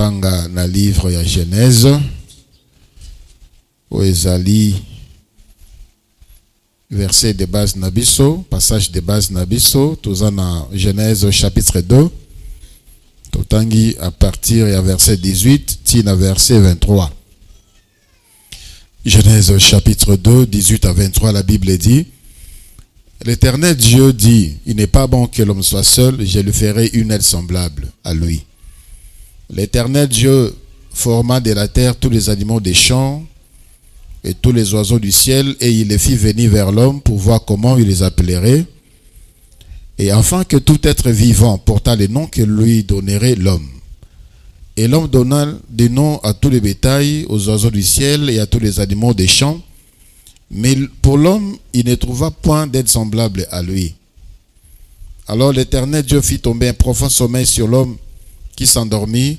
totanga na livre ya Genèse o ezali verset de base nabiso, passage de base nabiso, toza na Genèse chapitre 2, totangi à partir ya verset 18 tina verset 23. Genèse chapitre 2, 18 à 23, la Bible dit: L'Éternel Dieu dit, il n'est pas bon que l'homme soit seul, je lui ferai une aide semblable à lui. L'Éternel Dieu forma de la terre tous les animaux des champs et tous les oiseaux du ciel, et il les fit venir vers l'homme pour voir comment il les appellerait, et afin que tout être vivant portât les noms que lui donnerait l'homme. Et l'homme donna des noms à tous les bétails, aux oiseaux du ciel et à tous les animaux des champs. Mais pour l'homme, il ne trouva point d'aide semblable à lui. Alors l'Éternel Dieu fit tomber un profond sommeil sur l'homme qui s'endormit,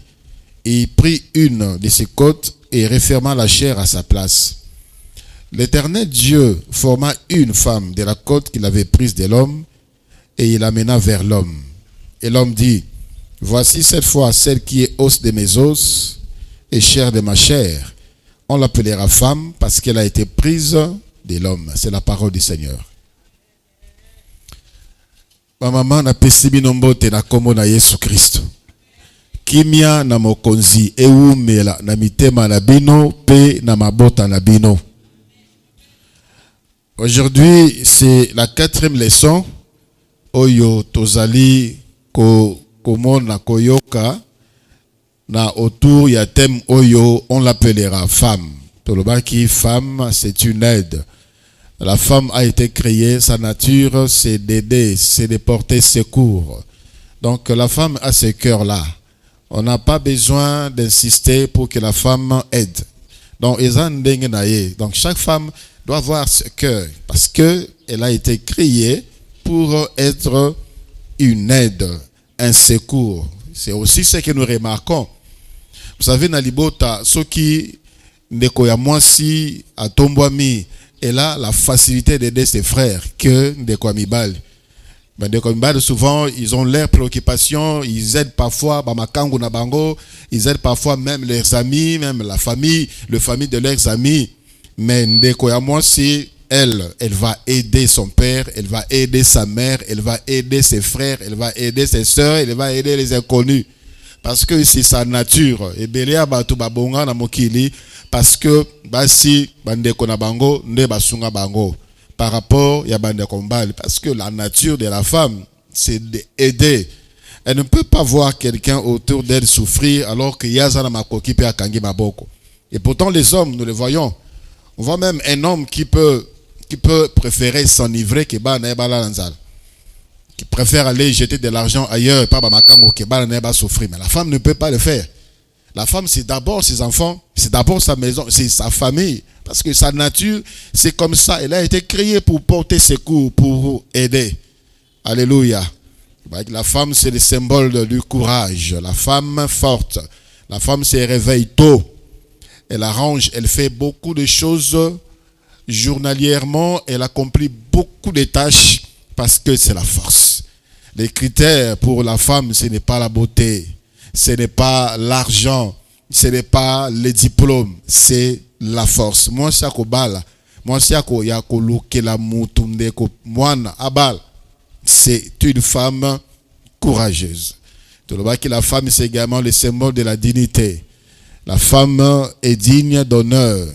et il prit une de ses côtes et referma la chair à sa place. L'Éternel Dieu forma une femme de la côte qu'il avait prise de l'homme, et il l'amena vers l'homme. Et l'homme dit: Voici cette fois celle qui est os de mes os et chair de ma chair. On l'appellera femme parce qu'elle a été prise de l'homme. C'est la parole du Seigneur. Ma maman na pesibi nombote na kombo na Yesu Christ. Kimia na mokonzi eumela na mitema na bino pe na mabota na bino. Aujourd'hui, c'est la 4e leçon. Oyo tozali komona koyoka na autour ya thème oyo, on l'appellera femme. Tolobaki femme, c'est une aide. La femme a été créée, sa nature c'est d'aider, c'est de porter secours. Donc la femme a ce cœur-là. On n'a pas besoin d'insister pour que la femme aide. Donc chaque femme doit avoir ce cœur parce qu'elle a été créée pour être une aide, un secours. C'est aussi ce que nous remarquons. Vous savez, Nalibota, ceux qui Ndekoya Mwasi à Tombouami, elle a la facilité d'aider ses frères que Ndekoya Mibal. Ndekoya Mibal, souvent, ils ont leurs préoccupations, ils aident parfois Bamakangu Nabango, ils aident parfois même leurs amis, même la famille de leurs amis. Mais Ndekoya Mwasi, elle va aider son père, elle va aider sa mère, elle va aider ses frères, elle va aider ses soeurs, elle va aider les inconnus. Parce que c'est sa nature. Et Belia Batu Babonga na Mokili, parce que Basi Bandeko na Bango, ne Basunga Bango. Par rapport à Bandeko Mbali, parce que la nature de la femme, c'est d'aider. Elle ne peut pas voir quelqu'un autour d'elle souffrir alors que Yazana Makoki pe Akangi Maboko. Et pourtant, les hommes, nous les voyons. On voit même un homme qui peut préférer s'enivrer que Banaebalanzal, qui préfère aller jeter de l'argent ailleurs, pas Bamakango que Banaeba souffrir. Mais la femme ne peut pas le faire. La femme, c'est d'abord ses enfants, c'est d'abord sa maison, c'est sa famille. Parce que sa nature, c'est comme ça. Elle a été créée pour porter secours, pour aider. Alléluia. La femme, c'est le symbole du courage. La femme forte. La femme se réveille tôt. Elle arrange, elle fait beaucoup de choses. Journalièrement, elle accomplit beaucoup de tâches parce que c'est la force. Les critères pour la femme, ce n'est pas la beauté, ce n'est pas l'argent, ce n'est pas les diplômes, c'est la force. Moi, c'est une femme courageuse. La femme, c'est également le symbole de la dignité. La femme est digne d'honneur.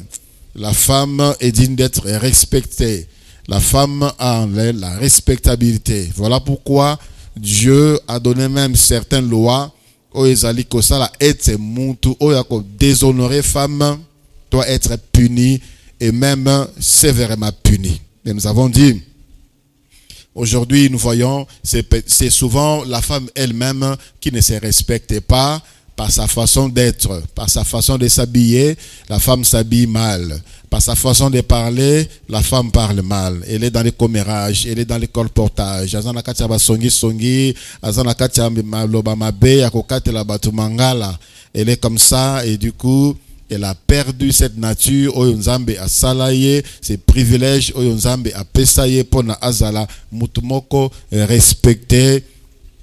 La femme est digne d'être respectée. La femme a en elle la respectabilité. Voilà pourquoi Dieu a donné même certaines lois. Déshonorer femme doit être puni et même sévèrement puni. Et nous avons dit, aujourd'hui nous voyons, c'est souvent la femme elle-même qui ne se respecte pas. Par sa façon d'être, par sa façon de s'habiller, la femme s'habille mal. Par sa façon de parler, la femme parle mal. Elle est dans les commérages, elle est dans les colportages. Elle est comme ça et du coup, elle a perdu cette nature. Oyonzambe a salaye, ses privilèges. Oyonzambe a pesaye pona azala mutumoko respecté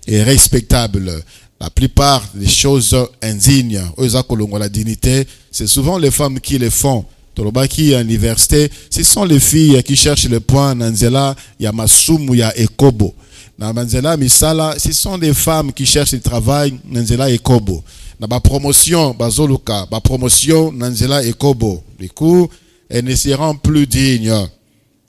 et respectable. La plupart des choses indignes, la dignité, c'est souvent les femmes qui les font. Tolobaki à l'université, ce sont les filles qui cherchent le point. Nanzela, Yamasumu, ya Ekobo. Nanzela, Misala, ce sont des femmes qui cherchent le travail. Nanzela, Ekobo. Na promotion, Bazoluka, promotion, Nanzela, Ekobo. Du coup, elles ne seront plus dignes.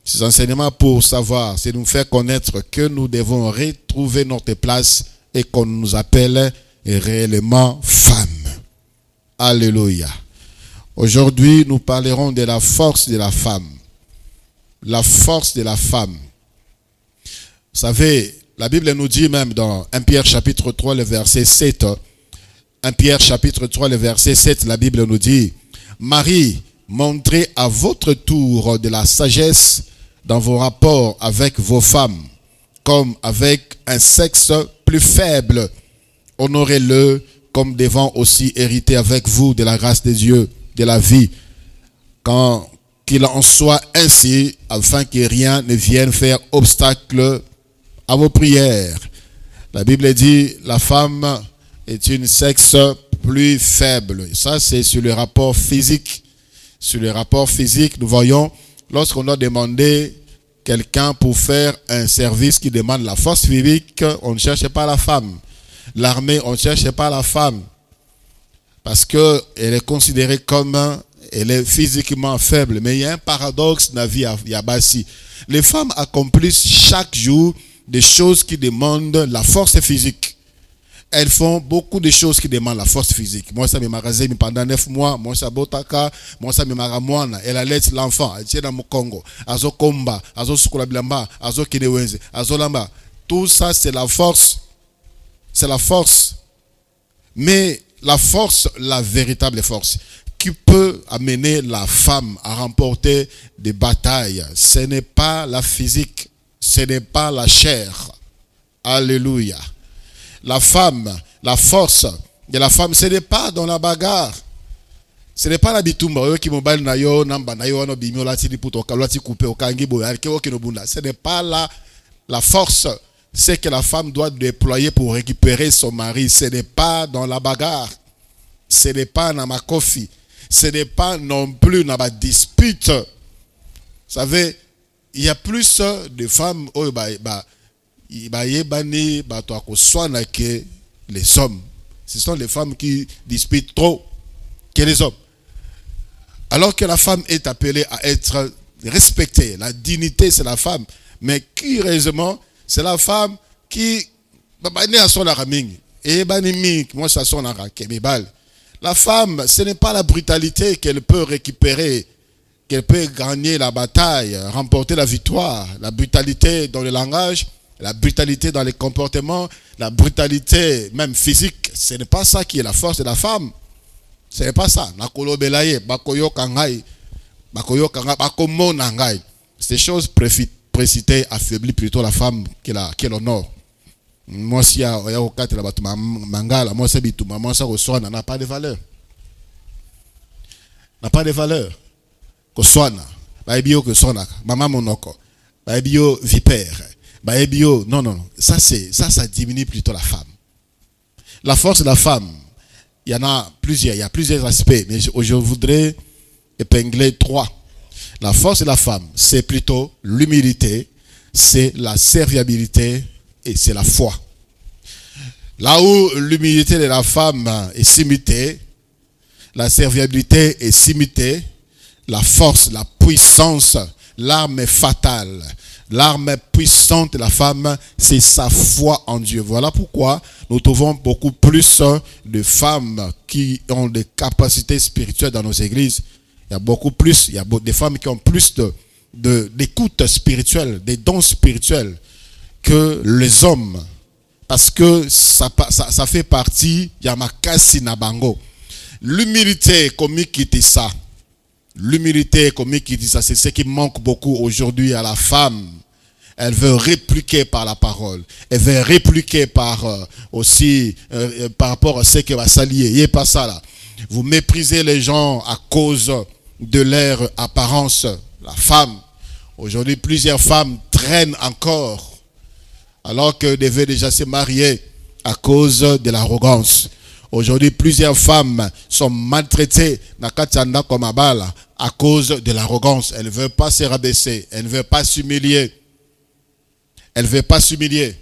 Ces enseignements pour savoir, c'est nous faire connaître que nous devons retrouver notre place et qu'on nous appelle réellement femmes. Alléluia. Aujourd'hui, nous parlerons de la force de la femme. La force de la femme. Vous savez, la Bible nous dit même dans 1 Pierre chapitre 3, le verset 7. 1 Pierre chapitre 3, le verset 7, la Bible nous dit, Marie, montrez à votre tour de la sagesse dans vos rapports avec vos femmes, comme avec un sexe plus faible. Honorez-le comme devant aussi hériter avec vous de la grâce de Dieu, de la vie, quand qu'il en soit ainsi, afin que rien ne vienne faire obstacle à vos prières. La Bible dit, la femme est une sexe plus faible. Ça, c'est sur le rapport physique. Sur le rapport physique, nous voyons, lorsqu'on a demandé quelqu'un pour faire un service qui demande la force physique, on ne cherche pas la femme. L'armée, on ne cherche pas la femme. Parce qu'elle est considérée comme, elle est physiquement faible. Mais il y a un paradoxe dans la vie à Bassi. Les femmes accomplissent chaque jour des choses qui demandent la force physique. Elles font beaucoup de choses qui demandent la force physique. Moi, ça me magasé pendant 9 mois. Moi, ça botaka. Moi, ça me maramoana. Elle allait l'enfant. Elle tient dans mon Congo. Azo komba. Azo sukulabilamba. Azo kinewenze. Azo lamba. Tout ça, c'est la force. C'est la force. Mais la force, la véritable force, qui peut amener la femme à remporter des batailles, ce n'est pas la physique, ce n'est pas la chair. Alléluia. La femme, la force de la femme, ce n'est pas dans la bagarre. Ce n'est pas la bitumba. Ce n'est pas la force. C'est que la femme doit déployer pour récupérer son mari. Ce n'est pas dans la bagarre. Ce n'est pas dans ma coffee. Ce n'est pas non plus dans ma dispute. Vous savez, il y a plus de femmes que les hommes. Ce sont les femmes qui disputent trop que les hommes. Alors que la femme est appelée à être respectée. La dignité, c'est la femme. Mais curieusement, c'est la femme qui la femme, ce n'est pas la brutalité qu'elle peut récupérer, qu'elle peut gagner la bataille, remporter la victoire. La brutalité dans le langage, la brutalité dans les comportements, la brutalité même physique, ce n'est pas ça qui est la force de la femme. Ce n'est pas ça. Ces choses précipitées affaiblissent plutôt la femme qu'elle honore. Moi, si mangala, moi, c'est bitou, maman, ça n'a pas de valeur. N'a pas de valeur. Koswana, baibio que sona, maman monoko, baibio vipère, baibio, non. Ça diminue plutôt la femme. La force de la femme, il y en a plusieurs, il y a plusieurs aspects, mais je voudrais épingler 3. La force de la femme, c'est plutôt l'humilité, c'est la serviabilité et c'est la foi. Là où l'humilité de la femme est cimentée, la serviabilité est cimentée, la force, la puissance, l'arme fatale, l'arme puissante de la femme, c'est sa foi en Dieu. Voilà pourquoi nous trouvons beaucoup plus de femmes qui ont des capacités spirituelles dans nos églises. Il y a beaucoup plus, il y a des femmes qui ont plus d'écoute spirituelle, des dons spirituels que les hommes. Parce que ça fait partie, Yamakasi Nabango. L'humilité, comme qui dit ça. L'humilité, comme qui dit ça, c'est ce qui manque beaucoup aujourd'hui à la femme. Elle veut répliquer par la parole. Elle veut répliquer par par rapport à ce qui va s'allier. Il n'y a pas ça là. Vous méprisez les gens à cause de leur apparence. La femme. Aujourd'hui, plusieurs femmes traînent encore. Alors qu'elles devaient déjà se marier. à cause de l'arrogance. Aujourd'hui, plusieurs femmes sont maltraitées comme Abala à cause de l'arrogance. Elle ne veut pas se rabaisser. Elle ne veut pas s'humilier. Elle ne veut pas s'humilier.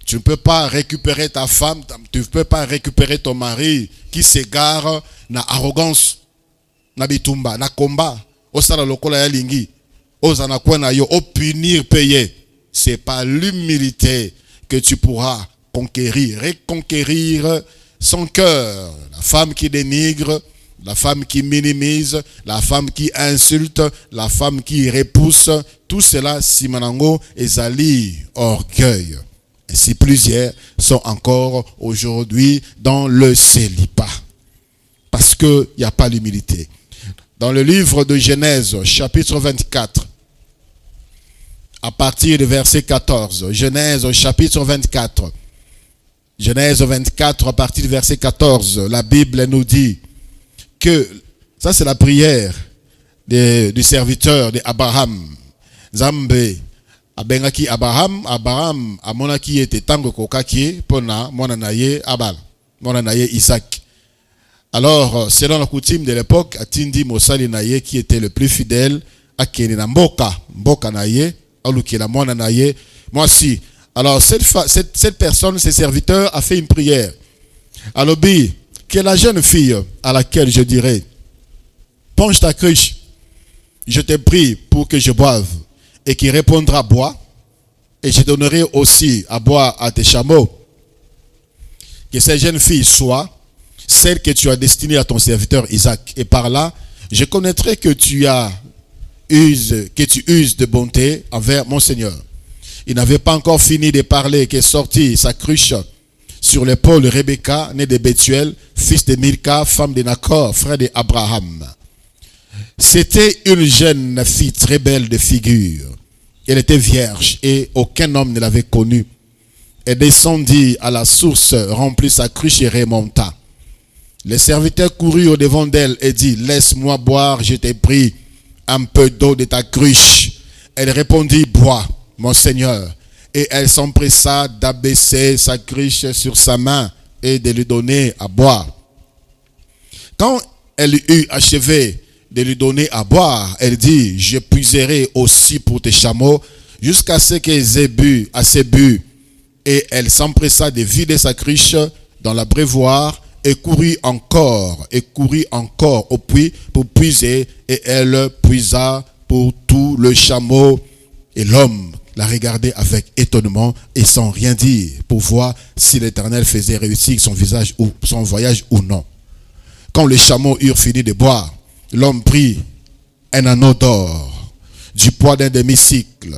Tu ne peux pas récupérer ta femme, tu ne peux pas récupérer ton mari qui s'égare na arrogance, na bitumba, na combat, au sala lokola ya lingi, aux anakwana yo, au punir payer. C'est pas l'humilité que tu pourras conquérir, reconquérir son cœur. La femme qui dénigre, la femme qui minimise, la femme qui insulte, la femme qui repousse, tout cela, simanango, ezali orgueil. Et si plusieurs sont encore aujourd'hui dans le célibat. Parce qu'il n'y a pas l'humilité. Dans le livre de Genèse, chapitre 24, à partir du verset 14. Genèse, chapitre 24. Genèse 24, à partir du verset 14. La Bible nous dit que, ça c'est la prière du serviteur d'Abraham. Zambé. Abengaki Abraham amonaki ete tango kokaki pona mwana naye Abal, mwana naye Isaac. Alors, selon la coutume de l'époque, atindi mosali naye qui était le plus fidèle, akeni na mboka naye, aluki la mwana naye. Moi si. Alors cette personne, ce serviteur a fait une prière. Alors que la jeune fille à laquelle je dirais, penche ta cruche, je te prie pour que je boive. Et qui répondra bois, et je donnerai aussi à boire à tes chameaux. Que cette jeune fille soit celle que tu as destinée à ton serviteur Isaac. Et par là, je connaîtrai que tu uses de bonté envers mon Seigneur. Il n'avait pas encore fini de parler qu'est sorti sa cruche sur l'épaule de Rebecca, née de Bethuel, fils de Milka, femme de Nacor, frère d'Abraham. C'était une jeune fille très belle de figure. Elle était vierge et aucun homme ne l'avait connue. Elle descendit à la source, remplit sa cruche et remonta. Le serviteur courut au-devant d'elle et dit, laisse-moi boire, je t'ai pris un peu d'eau de ta cruche. Elle répondit, bois, mon Seigneur. Et elle s'empressa d'abaisser sa cruche sur sa main et de lui donner à boire. Quand elle eut achevé de lui donner à boire, elle dit, je puiserai aussi pour tes chameaux jusqu'à ce qu'ils aient bu, assez bu. Et elle s'empressa de vider sa cruche dans l'abreuvoir et courut encore au puits pour puiser, et elle puisa pour tout le chameau. Et l'homme la regardait avec étonnement et sans rien dire pour voir si l'Éternel faisait réussir son voyage ou non. Quand les chameaux eurent fini de boire, l'homme prit un anneau d'or, du poids d'un demi-cycle,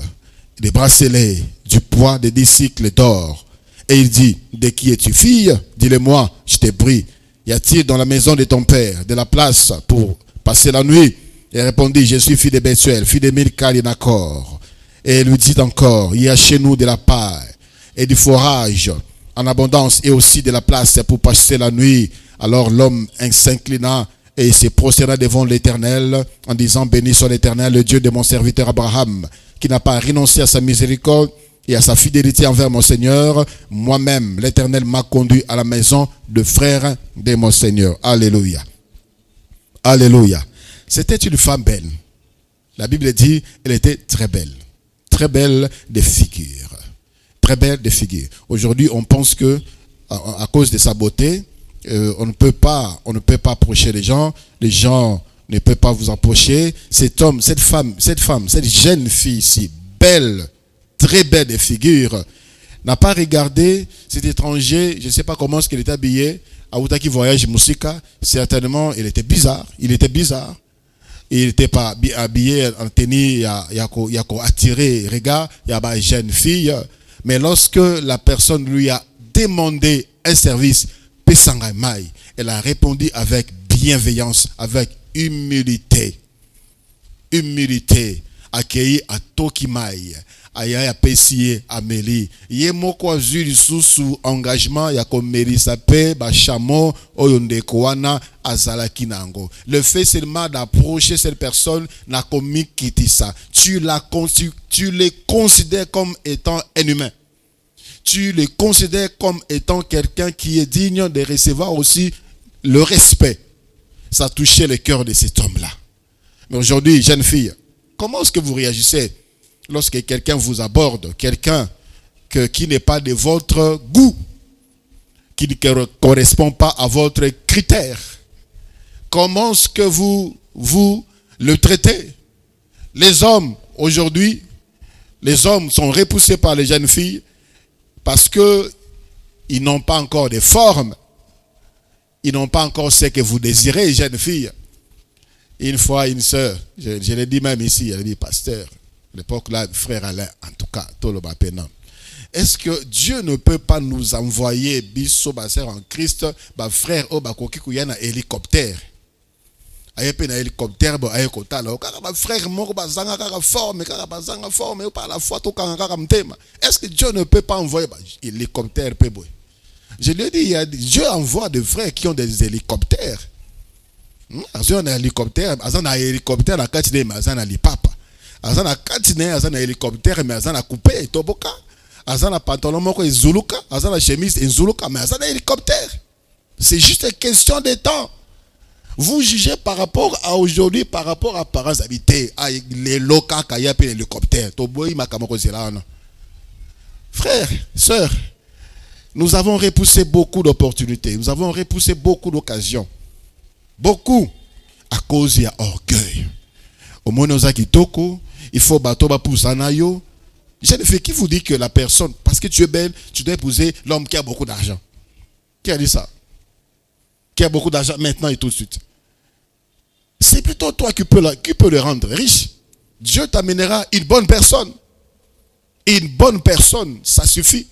des bracelets, du poids de 10 cycles d'or. Et il dit, de qui es-tu fille? Dis-le-moi, je t'ai pris. Y a-t-il dans la maison de ton père de la place pour passer la nuit? Il répondit, je suis fille de Bethuel, fille de Milka et Nacor. Et il lui dit encore, il y a chez nous de la paille et du forage en abondance et aussi de la place pour passer la nuit. Alors l'homme s'inclina et il se prosterna devant l'Éternel en disant, béni soit l'Éternel, le Dieu de mon serviteur Abraham, qui n'a pas renoncé à sa miséricorde et à sa fidélité envers mon Seigneur. Moi-même, l'Éternel m'a conduit à la maison de frère de mon Seigneur. Alléluia. Alléluia. C'était une femme belle. La Bible dit, elle était très belle. Très belle de figure. Très belle de figure. Aujourd'hui, on pense que, à cause de sa beauté, on ne peut pas approcher les gens ne peuvent pas vous approcher. Cet homme, cette femme, cette jeune fille ici, belle, très belle de figure, n'a pas regardé cet étranger, je ne sais pas comment est-ce qu'il était habillé, Aoutaki voyage Moussika, certainement il était bizarre. Il n'était pas habillé en tenue, il y a attiré regard, il y a une jeune fille, mais lorsque la personne lui a demandé un service, elle a répondu avec bienveillance, avec humilité. Humilité. Accueilli à Tokimai. Aya pesiye ameli. Ye moko azuri susu engagement ya komeli sape ba chamo oyonde koana azalaki nango. Le fait seulement d'approcher cette personne n'a commis kitisa. Tu les considères comme étant un humain. tu le considères comme étant quelqu'un qui est digne de recevoir aussi le respect. Ça a touché le cœur de cet homme-là. Mais aujourd'hui, jeune fille, comment est-ce que vous réagissez lorsque quelqu'un vous aborde, quelqu'un qui n'est pas de votre goût, qui ne correspond pas à votre critère? Comment est-ce que vous le traitez? Les hommes, aujourd'hui, les hommes sont repoussés par les jeunes filles parce qu'ils n'ont pas encore de forme. Ils n'ont pas encore ce que vous désirez, jeune fille. Une fois, une sœur, je l'ai dit même ici, elle a dit, pasteur, à l'époque là, frère Alain, en tout cas, tout le bapénan. Est-ce que Dieu ne peut pas nous envoyer, biso, sœur en Christ, frère, koki kuyana hélicoptère? Aye pe na hélicoptère, aye kota là, kaka frère moko bazanga kaka forme, par la foi to kaka mtema. Est-ce que Dieu ne peut pas envoyer hélicoptère pe boy? Je lui ai dit, Dieu envoie des frères qui ont des hélicoptères. Azan na hélicoptère, azan na hélicoptère la katine mais azan na lipapa. Azan na katine, azan na hélicoptère mais azan na coupé toboka. Azan na pantalon moko ezuluka, azan na chemise ezuluka mais azan na hélicoptère. C'est juste une question de temps. Vous jugez par rapport à aujourd'hui, par rapport à parents habités, à les locaux qui a pris l'hélicoptère. Frères, sœurs, nous avons repoussé beaucoup d'opportunités, nous avons repoussé beaucoup d'occasions. Beaucoup à cause de l'orgueil. Au moins, il faut batoba pousanayo. Je ne fais qui vous dit que la personne, parce que tu es belle, tu dois épouser l'homme qui a beaucoup d'argent. Qui a dit ça? Qui a beaucoup d'argent maintenant et tout de suite. C'est plutôt toi qui peux le rendre riche. Dieu t'amènera une bonne personne. Une bonne personne, ça suffit.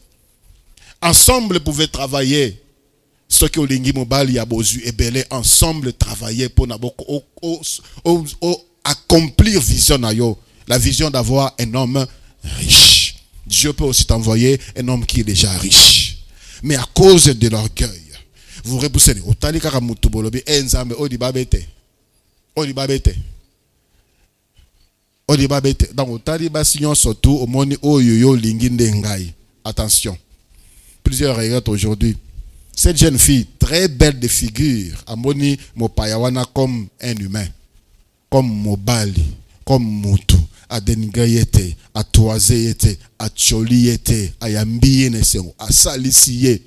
Ensemble, vous pouvez travailler. Ce que Olingi Mobali a bozu et belé ensemble travailler pour accomplir vision na yo. La vision d'avoir un homme riche. Dieu peut aussi t'envoyer un homme qui est déjà riche. Mais à cause de l'orgueil, vous repoussez. Otali kaka mutu bolobi enzambe odibabete. Odibabete. Odibabete. Donc otali basignon surtout au moni oyoyo linginde ngai. Attention. Plusieurs regards aujourd'hui. Cette jeune fille, très belle de figure, a moni mopayawana comme un humain, comme mobali, comme mutu, a denigayete, a toiseyete, a tcholiete, a yambiye nesengo, a salisiye,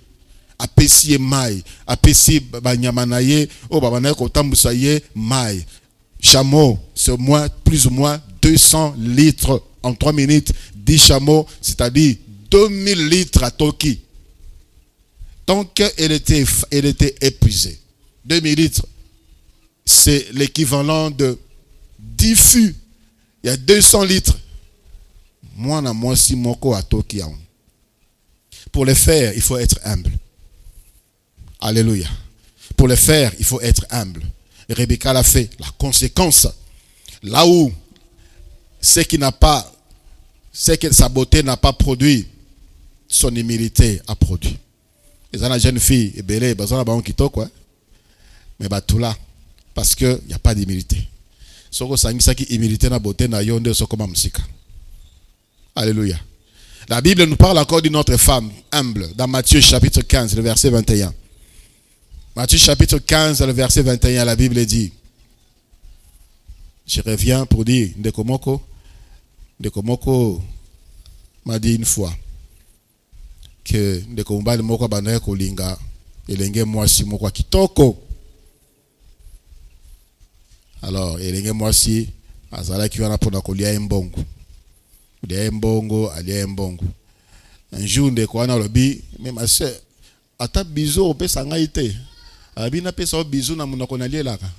a pesiye mai, a pesiye banyamanaye, o babanaye kotambusaye mai. Chameau, c'est moins, plus ou moins 200 litres en 3 minutes, 10 chameaux, c'est-à-dire 2000 litres à Toki. Donc, elle était épuisée. 2000 litres, c'est l'équivalent de 10 fûts. Il y a 200 litres. Moi, si moko à Tokyo. Pour le faire, il faut être humble. Alléluia. Pour le faire, il faut être humble. Et Rebecca l'a fait. La conséquence, là où c'est que sa beauté n'a pas produit, son humilité a produit. Et ça, la jeune fille, et belé, quoi. Mais tout là, parce qu'il n'y a pas d'humilité. Soko sangisa ki humilité na beauté na yonde soko mamsika. Alléluia. La Bible nous parle encore d'une autre femme humble dans Matthieu chapitre 15, le verset 21. Matthieu chapitre 15, le verset 21, la Bible dit, je reviens pour dire, Ndekomoko m'a dit une fois que Ndekombali moko banaye kolinga elenge mwasi moko kitoko. Alors, elenge mwasi azala ki wana pona kolia mbongo. Kolia mbongo, alia mbongo. Un jour ndeko wana lobi, mais ma sœur, ata bizo opesa ngai te. Abi na pesa bizo na munoko na lielaka.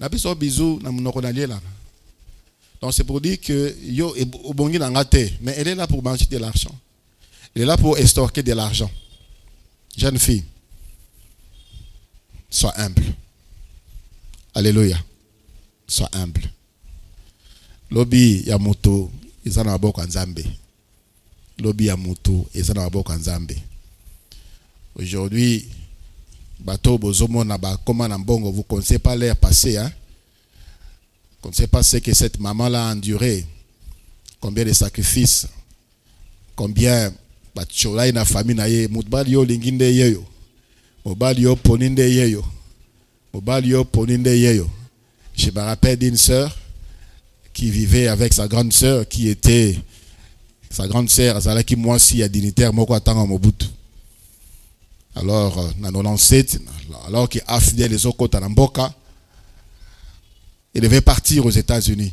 Na pesa bizo na munoko na lielaka. Donc c'est pour dire que yo obongi na ngate, mais elle est là pour manger de l'argent. Elle est là pour extorquer de l'argent. Jeune fille, sois humble. Alléluia. Sois humble. Lobi ya moto, izana waboko nzambe. Lobi ya moto, izana waboko nzambe. Aujourd'hui, bateau bozomo na ba comment na mbongo, vous connaissez pas l'air passé, hein? Vous ne connaissez pas ce que cette maman-là a enduré. Combien de sacrifices. Combien bachola na famille na ye mobali yo linginde yeyo. Mobali yo poninde yeyo. Mobali yo poninde yeyo. Je me rappelle d'une sœur qui vivait avec sa grande sœur qui était sa grande sœur azalaki mwasi ya dignitaire moko atanga Mobutu. Alors na 97 alors que afidèle les okota na mboka, il devait partir aux États-Unis.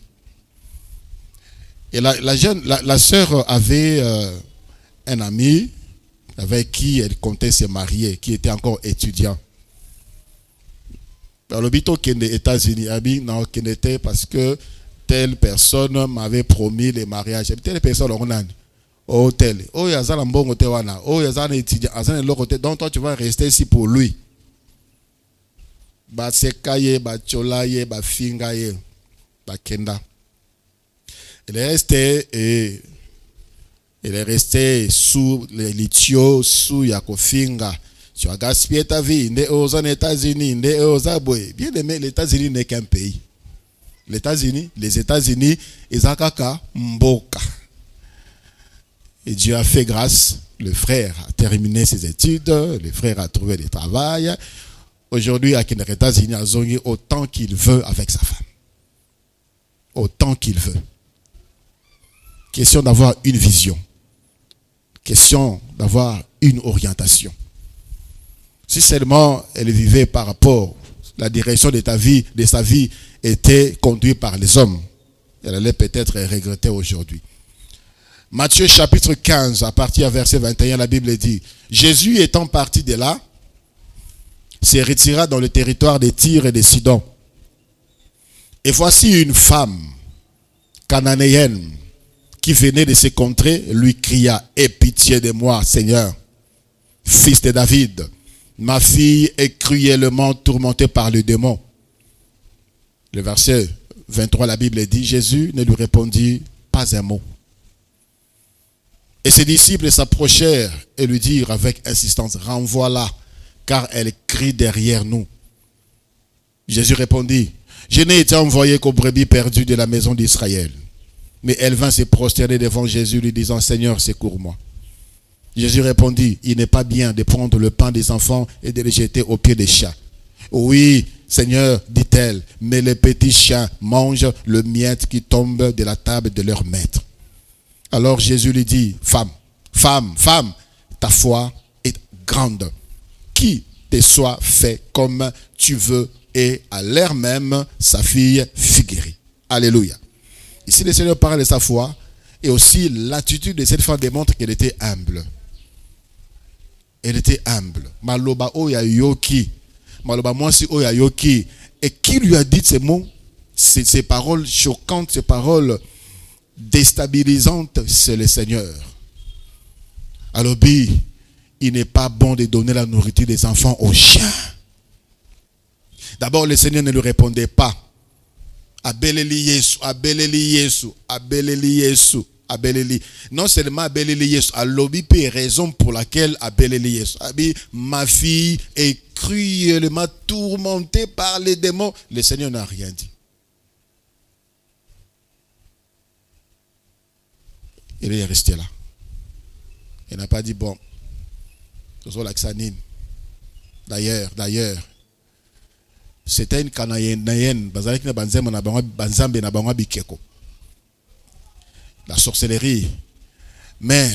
Et la sœur avait un ami avec qui elle comptait se marier, qui était encore étudiant. Alors, l'hôpital qui est aux États-Unis, non, qui n'était parce que telle personne m'avait promis le mariage. Telle personne, on a oh, tel. Oh, il y a un bon côté, oh, il y a un étudiant, il y a un côté. Donc, toi, tu vas rester ici pour lui. Ba sekaye, ba cholaye, ba fingaye, ba kenda. Il est resté sous les litios, sous Yakofinga. Tu as gaspillé ta vie. Aux États-Unis, aux Aboué. Bien aimé, les États-Unis n'est qu'un pays. Les États-Unis, ils ont kaka mboka. Et Dieu a fait grâce. Le frère a terminé ses études. Le frère a trouvé du travail. Aujourd'hui, à les États-Unis, a zongi autant qu'il veut avec sa femme. Autant qu'il veut. Question d'avoir une vision. Question d'avoir une orientation. Si seulement elle vivait par rapport, la direction de sa vie était conduite par les hommes, elle allait peut-être regretter aujourd'hui. Matthieu chapitre 15, à partir du verset 21, la Bible dit, Jésus étant parti de là, se retira dans le territoire de Tyr et de Sidon. Et voici une femme cananéenne qui venait de ces contrées, lui cria, aie pitié de moi, Seigneur, fils de David. Ma fille est cruellement tourmentée par le démon. Le verset 23, la Bible dit, Jésus ne lui répondit pas un mot. Et ses disciples s'approchèrent et lui dirent avec insistance, renvoie-la, car elle crie derrière nous. Jésus répondit, je n'ai été envoyé qu'aux brebis perdues de la maison d'Israël. Mais elle vint se prosterner devant Jésus, lui disant, Seigneur, secours-moi. Jésus répondit, il n'est pas bien de prendre le pain des enfants et de le jeter aux pieds des chats. Oui, Seigneur, dit-elle, mais les petits chiens mangent le miette qui tombe de la table de leur maître. Alors Jésus lui dit, femme, ta foi est grande. Qui te soit fait comme tu veux. Et à l'heure même, sa fille fut guérie. Alléluia. Ici, le Seigneur parle de sa foi et aussi l'attitude de cette femme démontre qu'elle était humble. Elle était humble. Maloba oya yoki. Maloba mwasi oya yoki. Et qui lui a dit ces mots, ces paroles choquantes, ces paroles déstabilisantes, c'est le Seigneur. Alors, il n'est pas bon de donner la nourriture des enfants aux chiens. D'abord, le Seigneur ne lui répondait pas. Abeleli Yesu, Abeleli Yesu, Abeleli Yesu, Abeleli. Non seulement Abeleli Yesu, Alobi peut raison pour laquelle Abeleli Yesu. Abi, ma fille est cruellement tourmentée par les démons. Le Seigneur n'a rien dit. Il est resté là. Il n'a pas dit bon. D'ailleurs, c'était une Cananéenne. La sorcellerie. Mais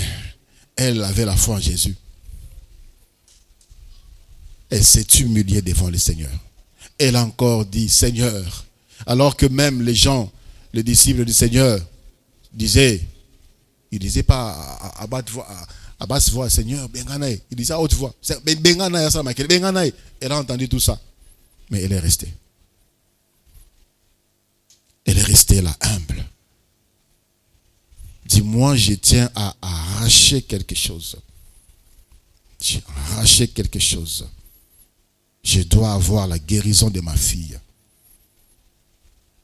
elle avait la foi en Jésus. Elle s'est humiliée devant le Seigneur. Elle a encore dit, Seigneur, alors que même les gens, les disciples du Seigneur, disaient, ils ne disaient pas à basse voix, Seigneur, Benganaï. Il disait à haute voix, Benganaï, Benganaï. Elle a entendu tout ça. Mais elle est restée. Elle est restée là, humble. Dis-moi, je tiens à arracher quelque chose. J'ai arraché quelque chose. Je dois avoir la guérison de ma fille.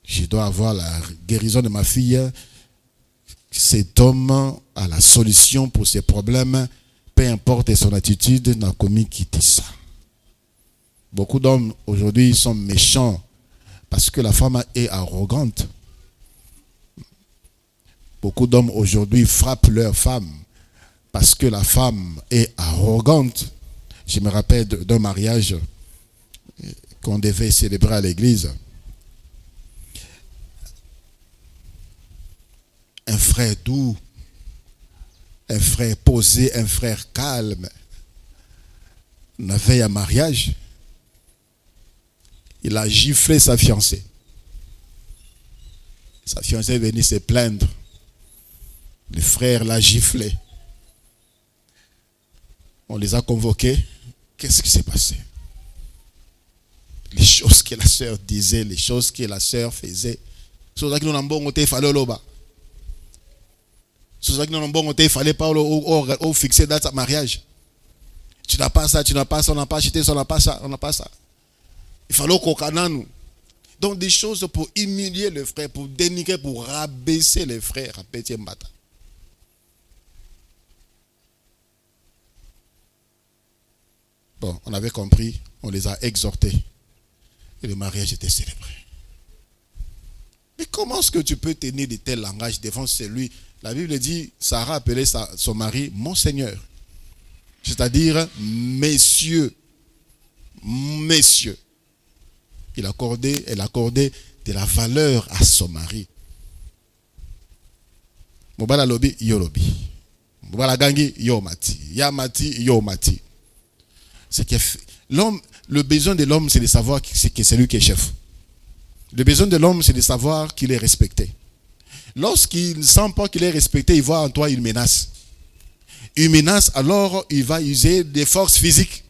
Je dois avoir la guérison de ma fille. Cet homme a la solution pour ses problèmes. Peu importe son attitude, n'a commis quitter ça. Beaucoup d'hommes aujourd'hui sont méchants parce que la femme est arrogante. Beaucoup d'hommes aujourd'hui frappent leur femme parce que la femme est arrogante. Je me rappelle d'un mariage qu'on devait célébrer à l'église. Un frère doux, un frère posé, un frère calme. La veille à mariage, il a giflé sa fiancée. Sa fiancée est venue se plaindre. Le frère l'a giflé. On les a convoqués. Qu'est-ce qui s'est passé? Les choses que la sœur disait, les choses que la sœur faisait. C'est ça que nous n'avons pas fait là-bas. C'est ça que nous n'avons pas fait pas au fixer date de mariage. Tu n'as pas ça, tu n'as pas ça, on n'a pas acheté ça, on n'a pas ça, on n'a pas ça. Il fallait qu'on canane. Donc des choses pour humilier le frère, pour dénigrer, pour rabaisser les frères à Petit Mbata. Bon, on avait compris, on les a exhortés. Et le mariage était célébré. Mais comment est-ce que tu peux tenir de tels langages devant celui? La Bible dit, Sarah appelait son mari mon Seigneur. C'est-à-dire, messieurs. Messieurs. Elle accordait de la valeur à son mari. Mobala lobi, yo lobi. Mobala gangi, yo mati. Yamati, yo mati. C'est que l'homme, le besoin de l'homme, c'est de savoir que c'est lui qui est chef. Le besoin de l'homme, c'est de savoir qu'il est respecté. Lorsqu'il ne sent pas qu'il est respecté, il voit en toi une menace. Une menace, alors il va user des forces physiques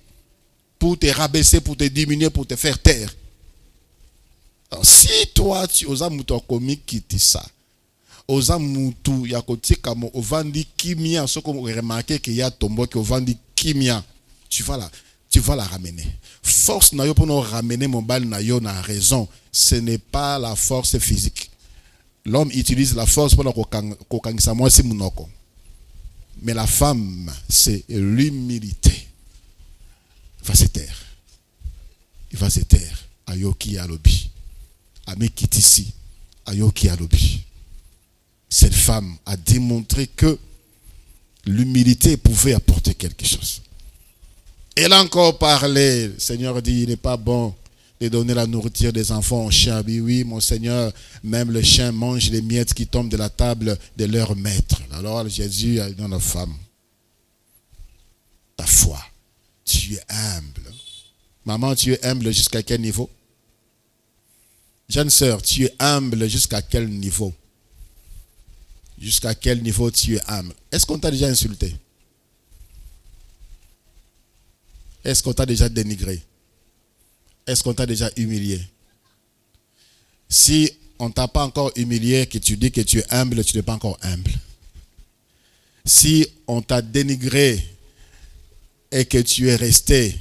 pour te rabaisser, pour te diminuer, pour te faire taire. Alors, si toi, tu oses muto comique qui dit ça, oses mutu yakoti kamo ovandi kimia, ce qu'on remarqué qu'il y a tombeau qui ovandi kimia, tu vas la ramener. Force na yo pour nous ramener mon bal na yo na raison, ce n'est pas la force physique. L'homme utilise la force pour kokangisa moi si munoko. Mais la femme, c'est l'humilité. Il va se taire. Il va se taire. Ayoki alobi. Amekitisi. Ayoki alobi. Cette femme a démontré que l'humilité pouvait apporter quelque chose. Elle a encore parlé. Le Seigneur dit, il n'est pas bon de donner la nourriture des enfants aux chiens. Oui, mon Seigneur, même le chien mange les miettes qui tombent de la table de leur maître. Alors Jésus a dit à la femme, ta foi, tu es humble. Maman, tu es humble jusqu'à quel niveau? Jeune sœur, tu es humble jusqu'à quel niveau? Jusqu'à quel niveau tu es humble? Est-ce qu'on t'a déjà insulté? Est-ce qu'on t'a déjà dénigré? Est-ce qu'on t'a déjà humilié? Si on ne t'a pas encore humilié, que tu dis que tu es humble, tu n'es pas encore humble. Si on t'a dénigré et que tu es resté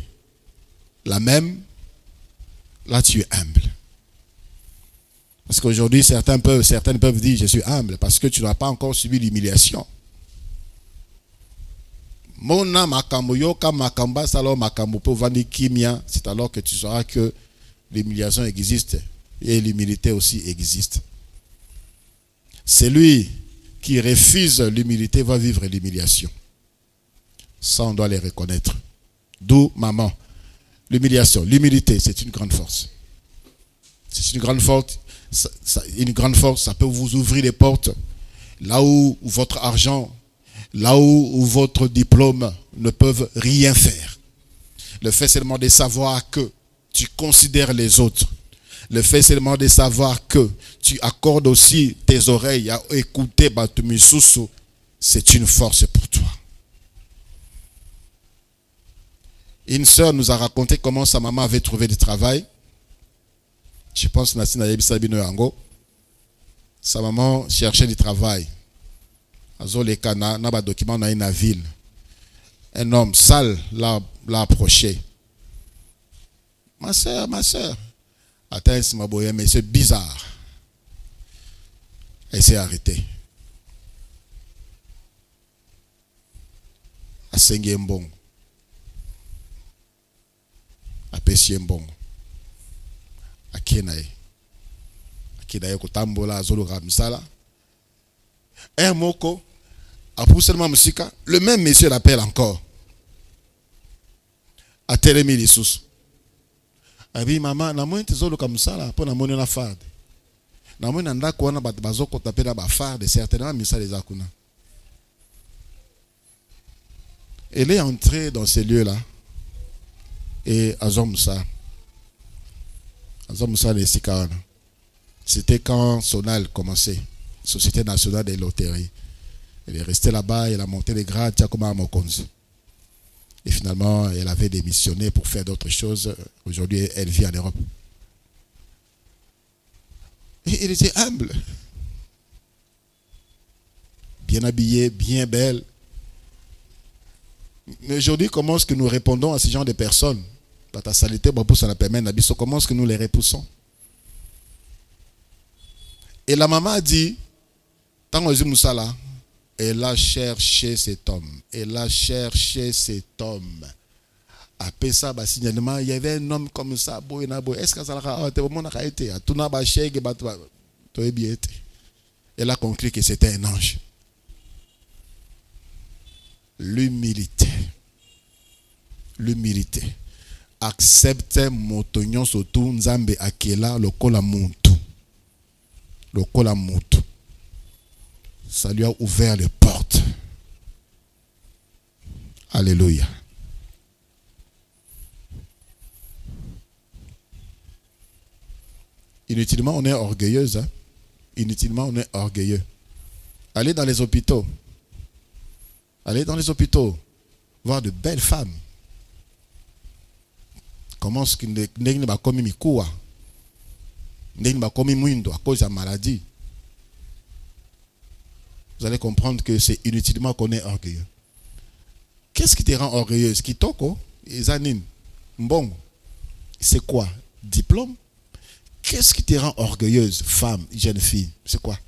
la même, là tu es humble. Parce qu'aujourd'hui, certaines peuvent dire je suis humble parce que tu n'as pas encore subi l'humiliation. Mona makambo yoka makamba salo makambo po vandi kimia, c'est alors que tu sauras que l'humiliation existe et l'humilité aussi existe. Celui qui refuse l'humilité va vivre l'humiliation. Ça, on doit les reconnaître. D'où, maman, l'humiliation. L'humilité, c'est une grande force. C'est une grande force. Une grande force, ça peut vous ouvrir les portes. Là où votre argent, là où votre diplôme ne peuvent rien faire. Le fait seulement de savoir que tu considères les autres. Le fait seulement de savoir que tu accordes aussi tes oreilles à écouter Batumisusu, c'est une force pour toi. Une sœur nous a raconté comment sa maman avait trouvé du travail. Je pense que sa maman cherchait du travail. Na ville. Un homme sale l'a approché. Ma soeur. Attends, mais c'est bizarre. Elle s'est arrêtée. A Sengiembong. A Pesiembong. A Kenae. A Kenae Kotambola Zolo Ramsala. Un moko. Après seulement Moussika, le même monsieur l'appelle encore. A Télémi les sous. A dit, maman, na moi t'es comme ça là, pour na monnaie na farde. Na moi nanda quoi na bazo ko taper na ba farde, certainement mais ça les akuna. Elle est entrée dans ces lieux-là et Azomoussa les Sikawana. C'était quand Sonal commençait, Société nationale des loteries. Elle est restée là-bas, elle a monté les grades, Tchakoma Mokonzi. Et finalement, elle avait démissionné pour faire d'autres choses. Aujourd'hui, elle vit en Europe. Et elle était humble. Bien habillée, bien belle. Mais aujourd'hui, comment est-ce que nous répondons à ce genre de personnes? Comment est-ce que nous les repoussons? Et la maman a dit, tant que Moussala, elle a cherché cet homme. Elle a cherché cet homme. Après ça, signalement, il y avait un homme comme ça. Est-ce que ça a été? Elle a conclu que c'était un ange. L'humilité. L'humilité. Accepte motonyon sotou nzambe akela lokola muntu. Lokola muntu. Ça lui a ouvert les portes. Alléluia. Inutilement on est orgueilleuse. Hein? Inutilement on est orgueilleux. Allez dans les hôpitaux. Allez dans les hôpitaux. Voir de belles femmes. Comment est-ce qu'il n'est pas comme Mikoua? N'est pas comme Mouindo à cause de la maladie. Vous allez comprendre que c'est inutilement qu'on est orgueilleux. Qu'est-ce qui te rend orgueilleuse? Kitoko, Zanine, Mbongo. C'est quoi? Diplôme? Qu'est-ce qui te rend orgueilleuse, femme, jeune fille? C'est quoi?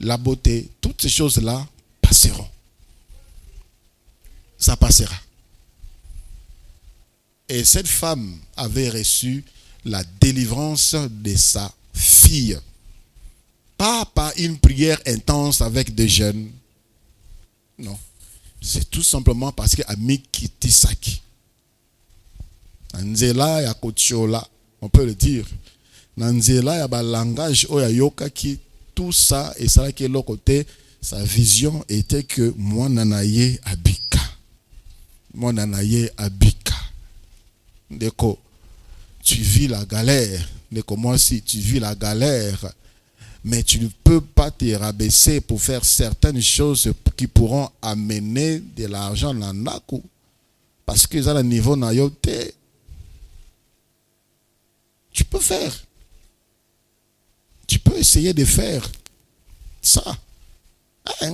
La beauté, toutes ces choses-là passeront. Ça passera. Et cette femme avait reçu la délivrance de sa fille. Pas par une prière intense avec des jeunes. Non. C'est tout simplement parce que Ami Kitisaki. Nanzela ya Kochola, on peut le dire. Nanzela ya ba langage oya yokaki, tout ça et ça qui est l'autre côté, sa vision était que moi nanaye abika. Moi nanaye abika. Deko, tu vis la galère. Deko, moi aussi, tu vis la galère. Mais tu ne peux pas te rabaisser pour faire certaines choses qui pourront amener de l'argent dans Naku. Parce que ça, le niveau n'a yoté. Tu peux faire. Tu peux essayer de faire ça. Je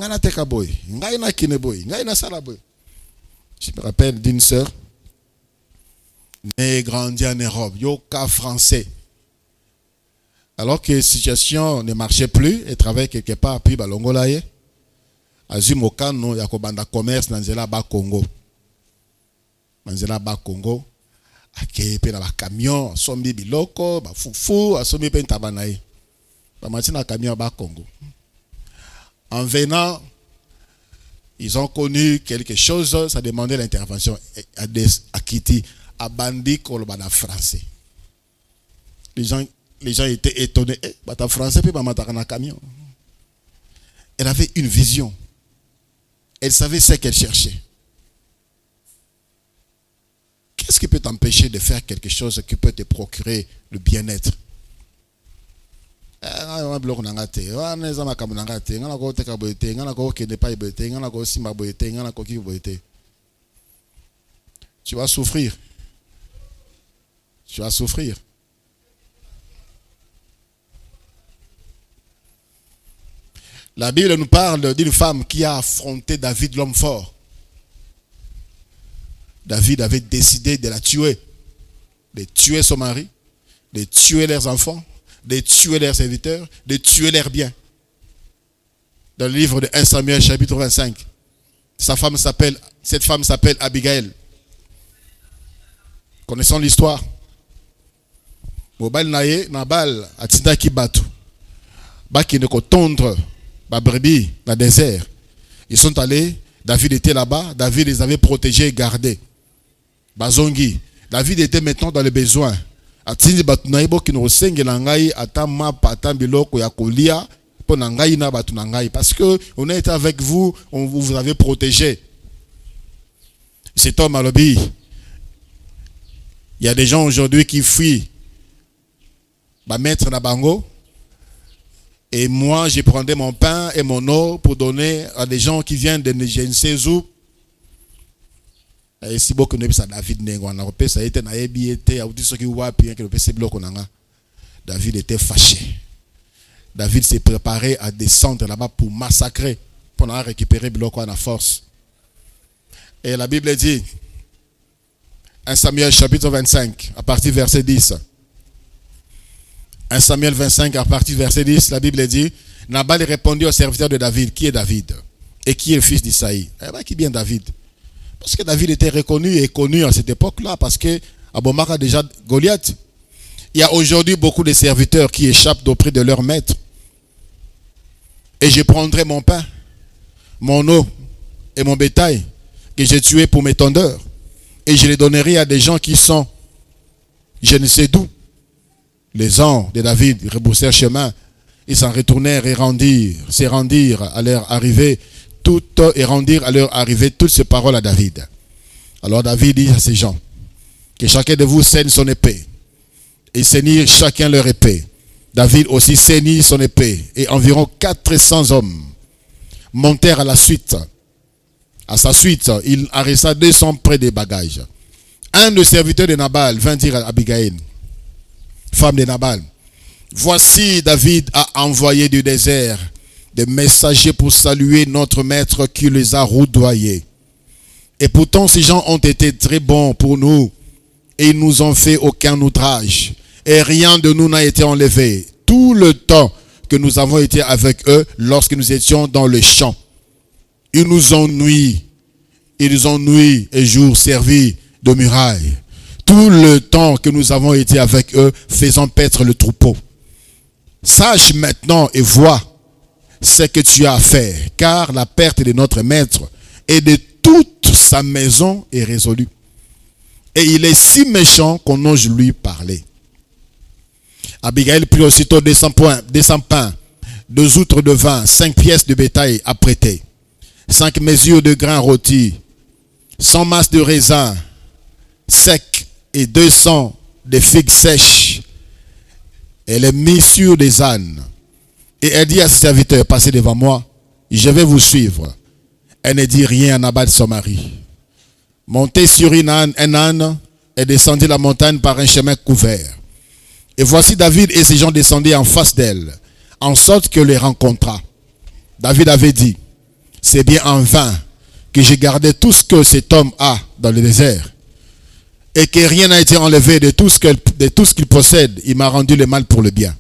me rappelle d'une sœur, née et grandie en Europe, yoka français. Alors que la situation ne marchait plus, elle travaillait quelque part, puis Balongolaye, Azumokano, Yakobanda commerce, Nanzela Ba Congo. Nanzela Ba Congo, Akepe na camion, Sombi Biloko, Fufu, Asombi Pentabanaye. Bamatina camion Ba Congo. En venant, ils ont connu quelque chose, ça demandait l'intervention à Kiti, à Bandi Kolobana français. Les gens étaient étonnés. Bata français peut pas m'attaquer dans camion. Elle avait une vision. Elle savait ce qu'elle cherchait. Qu'est-ce qui peut t'empêcher de faire quelque chose qui peut te procurer le bien-être? Tu vas souffrir. Tu vas souffrir. La Bible nous parle d'une femme qui a affronté David, l'homme fort. David avait décidé de la tuer. De tuer son mari, de tuer leurs enfants, de tuer leurs serviteurs, de tuer leurs biens. Dans le livre de 1 Samuel chapitre 25, cette femme s'appelle Abigail. Connaissons l'histoire. Mobile naye nabal atindaki batu. Baki ne ko tondre ba brebis dans le désert. Ils sont allés, David était là-bas, David les avait protégés et gardés. Bazongi, David était maintenant dans les besoins. Atindi batunaïbo qui nous sengelangai atama patan biloko ya kolia pour nangai na batunangai parce que on est avec vous, on vous avez protégé. Cet homme à l'obéi. Il y a des gens aujourd'hui qui fuient. Maître Nabango. Et moi, je prendrais mon pain et mon eau pour donner à des gens qui viennent de je ne sais où. Et si beaucoup ne savent David Nengo, ça a été David était fâché. David s'est préparé à descendre là-bas pour massacrer, pour récupérer Biloko à la force. Et la Bible dit, 1 Samuel chapitre 25, à partir verset 10. 1 Samuel 25, à partir verset 10, la Bible dit, Nabal répondit au serviteur de David, qui est David? Et qui est le fils d'Isaïe? Eh bien, qui est bien David? Parce que David était reconnu et connu à cette époque-là, parce que Abomar a déjà Goliath. Il y a aujourd'hui beaucoup de serviteurs qui échappent d'auprès de leur maître. Et je prendrai mon pain, mon eau et mon bétail que j'ai tué pour mes tondeurs. Et je les donnerai à des gens qui sont, je ne sais d'où. Les hommes de David rebroussèrent chemin. Ils s'en retournèrent et rendirent à leur arrivée toutes ces paroles à David. Alors David dit à ces gens, que chacun de vous saigne son épée. Et ceignirent chacun leur épée. David aussi ceignit son épée. Et environ 400 hommes montèrent à la suite. À sa suite, il arrêta 200 près des bagages. Un des serviteurs de Nabal vint dire à Abigail, femme de Nabal, voici David a envoyé du désert des messagers pour saluer notre maître qui les a roudoyés. Et pourtant ces gens ont été très bons pour nous et ils nous ont fait aucun outrage. Et rien de nous n'a été enlevé. Tout le temps que nous avons été avec eux lorsque nous étions dans le champ. Ils nous ont nuit et jour servi de muraille. Tout le temps que nous avons été avec eux, faisant paître le troupeau. Sache maintenant et vois ce que tu as à faire, car la perte de notre maître et de toute sa maison est résolue. Et il est si méchant qu'on ose lui parler. Abigail prit aussitôt 200 pains, 2 outres de vin, 5 pièces de bétail à prêter, 5 mesures de grains rôtis, 100 masses de raisins secs et 200 de figues sèches. Elle les mit sur des ânes. Et elle dit à ses serviteurs, passez devant moi, je vais vous suivre. Elle ne dit rien à Nabal son mari. Montez sur un âne et descendit la montagne par un chemin couvert. Et voici David et ses gens descendaient en face d'elle, en sorte que les rencontra. David avait dit, c'est bien en vain que j'ai gardé tout ce que cet homme a dans le désert, et que rien n'a été enlevé de tout ce qu'il possède. Il m'a rendu le mal pour le bien.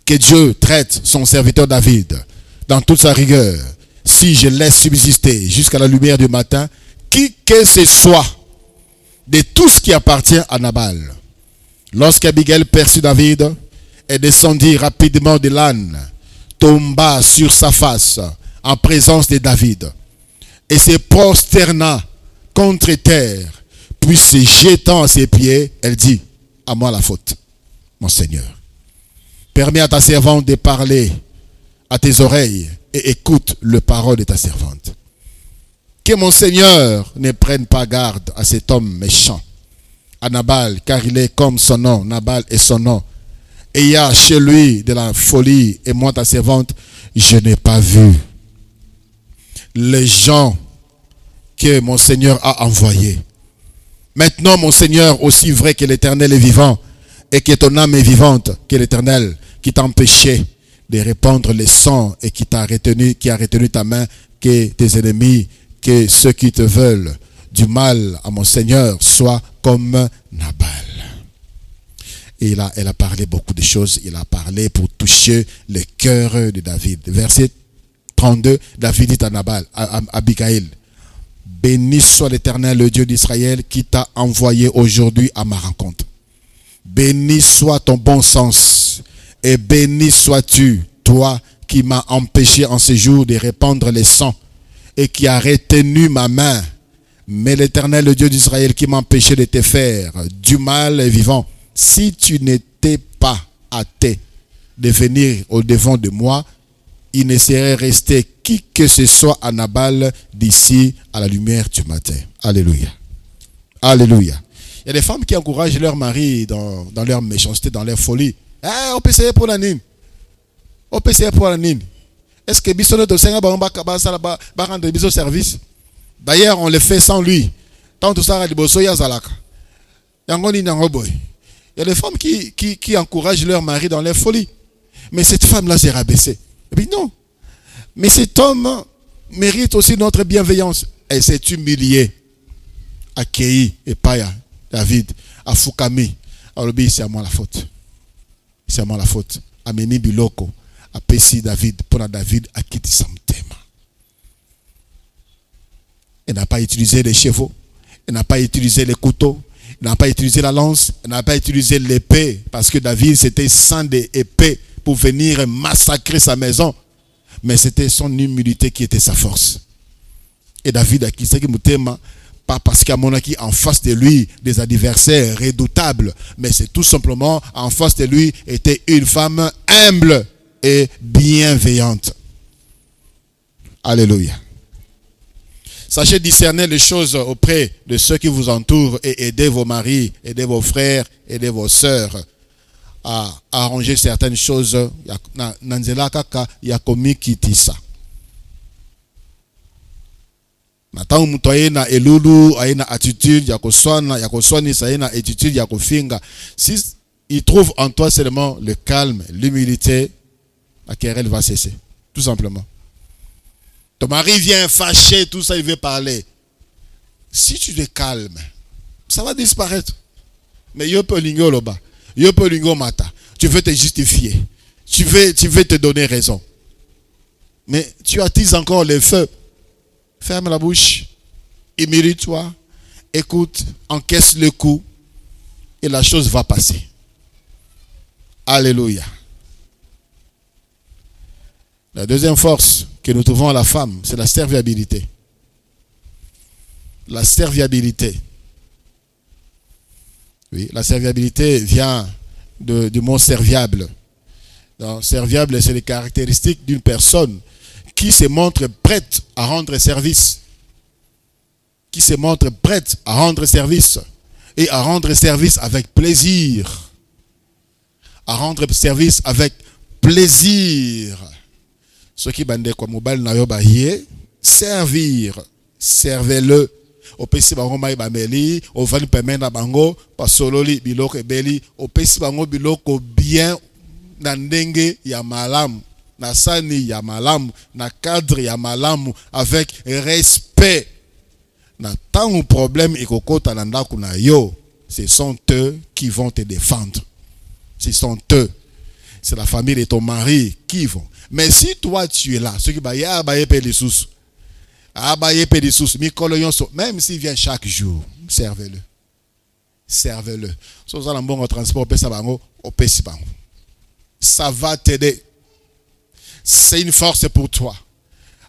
Que Dieu traite son serviteur David dans toute sa rigueur, si je laisse subsister jusqu'à la lumière du matin, qui que ce soit, de tout ce qui appartient à Nabal. Lorsqu'Abigail perçut David, elle descendit rapidement de l'âne, tomba sur sa face en présence de David, et se prosterna contre terre, puis se jetant à ses pieds, elle dit, à moi la faute, mon Seigneur. Permets à ta servante de parler à tes oreilles et écoute le parole de ta servante. Que mon Seigneur ne prenne pas garde à cet homme méchant, à Nabal, car il est comme son nom, Nabal est son nom. Et il y a chez lui de la folie, et moi ta servante, je n'ai pas vu les gens que mon Seigneur a envoyés. Maintenant, mon Seigneur, aussi vrai que l'Éternel est vivant, et que ton âme est vivante, que l'Éternel qui t'a empêché de répandre le sang et qui a retenu ta main, que tes ennemis, que ceux qui te veulent du mal à mon Seigneur soient comme Nabal. Et là, elle a parlé beaucoup de choses. Il a parlé pour toucher le cœur de David. Verset 32, David dit à Nabal, à Abigail, béni soit l'Éternel, le Dieu d'Israël, qui t'a envoyé aujourd'hui à ma rencontre. Béni soit ton bon sens, et béni sois-tu, toi qui m'as empêché en ce jour de répandre le sang et qui a retenu ma main. Mais l'Éternel, le Dieu d'Israël, qui m'empêchait de te faire du mal est vivant. Si tu n'étais pas hâté de venir au-devant de moi, il ne serait resté qui que ce soit à Nabal d'ici à la lumière du matin. Alléluia. Alléluia. Il y a des femmes qui encouragent leur mari dans leur méchanceté, dans leur folie. On peut essayer pour la nine. On peut essayer pour la nine. Est-ce que Bisson de Seigneur va rendre Bisson service? D'ailleurs, on le fait sans lui. Tant tout ça, il y a des femmes qui encouragent leur mari dans leur folie. Mais cette femme-là s'est rabaissée. Et puis non. Mais cet homme mérite aussi notre bienveillance. Elle s'est humiliée. Accueillie. Et Paya, David, à Fukami. Alors, c'est à moi la faute. C'est à moi la faute. Ameni Biloko. A Pessi David. Pour David, à quitter son thème. Elle n'a pas utilisé les chevaux. Elle n'a pas utilisé les couteaux. Elle n'a pas utilisé la lance. Elle n'a pas utilisé l'épée. Parce que David, c'était sans des épées pour venir massacrer sa maison. Mais c'était son humilité qui était sa force. Et David a quitté Moutema, pas parce qu'il y a mon qui en face de lui des adversaires redoutables, mais c'est tout simplement en face de lui était une femme humble et bienveillante. Alléluia. Sachez discerner les choses auprès de ceux qui vous entourent et aidez vos maris, aidez vos frères, aidez vos sœurs à arranger certaines choses. Nanzela kaka yakomi kitisa. Natang mutoye na elulu aina attitude yakoswani saina attitude yakofinga. Si il trouve en toi seulement le calme, l'humilité, la querelle va cesser, tout simplement. Ton mari vient fâché, tout ça, il veut parler. Si tu te calmes, ça va disparaître. Mais yo peux lingo loba, yo peux lingo mata. Tu veux te justifier. Tu veux te donner raison. Mais tu attises encore le feu. Ferme la bouche. Humilie-toi. Écoute, encaisse le coup. Et la chose va passer. Alléluia. La deuxième force que nous trouvons à la femme, c'est la serviabilité. La serviabilité. Oui, la serviabilité vient du mot serviable. Donc, serviable, c'est les caractéristiques d'une personne qui se montre prête à rendre service. Qui se montre prête à rendre service. Et à rendre service avec plaisir. À rendre service avec plaisir. Ce qui bande comme mobile na yoba yé, servir, servez-le. Au pesi bango mai bameli, au vani pemena bango, pasololi biloko ebeli, au pesi bango biloko bien na ndenge ya malamu, na sani ya malamu, na cadre ya malamu, avec respect. Na tant problème ekokota na ndaku na yo, ce sont eux qui vont te défendre. Ce sont eux. C'est la famille de ton mari qui vont. Mais si toi tu es là, ce qui va y avoir des sous, même s'il vient chaque jour, servez-le. Servez-le. Si vous avez un bon transport, ça va t'aider. C'est une force pour toi.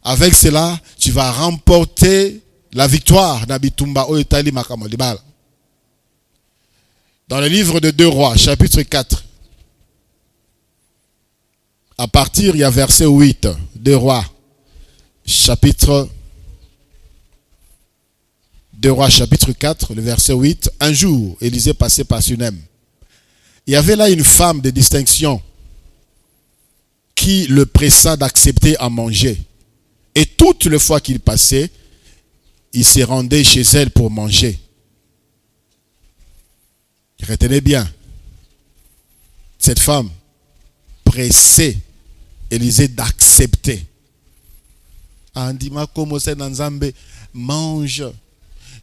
Avec cela, tu vas remporter la victoire. Dans le livre de 2 Rois, chapitre 4, à partir, il y a verset 8, 2 Rois, chapitre 4, le verset 8. Un jour, Élisée passait par Sunem. Il y avait là une femme de distinction qui le pressa d'accepter à manger. Et toutes les fois qu'il passait, il se rendait chez elle pour manger. Retenez bien, cette femme pressait Élisée d'accepter. Andima comme c'est dans Zambé, mange.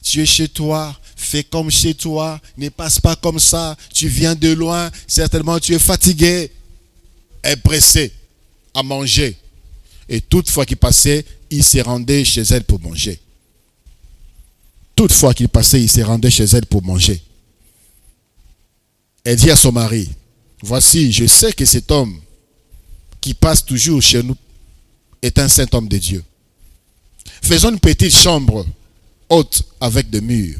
Tu es chez toi, fais comme chez toi, ne passe pas comme ça. Tu viens de loin, certainement tu es fatigué. Elle pressait à manger. Et toutefois qu'il passait, il se rendait chez elle pour manger. Toutefois qu'il passait, il se rendait chez elle pour manger. Elle dit à son mari, voici, je sais que cet homme qui passe toujours chez nous est un saint homme de Dieu. Faisons une petite chambre haute avec des murs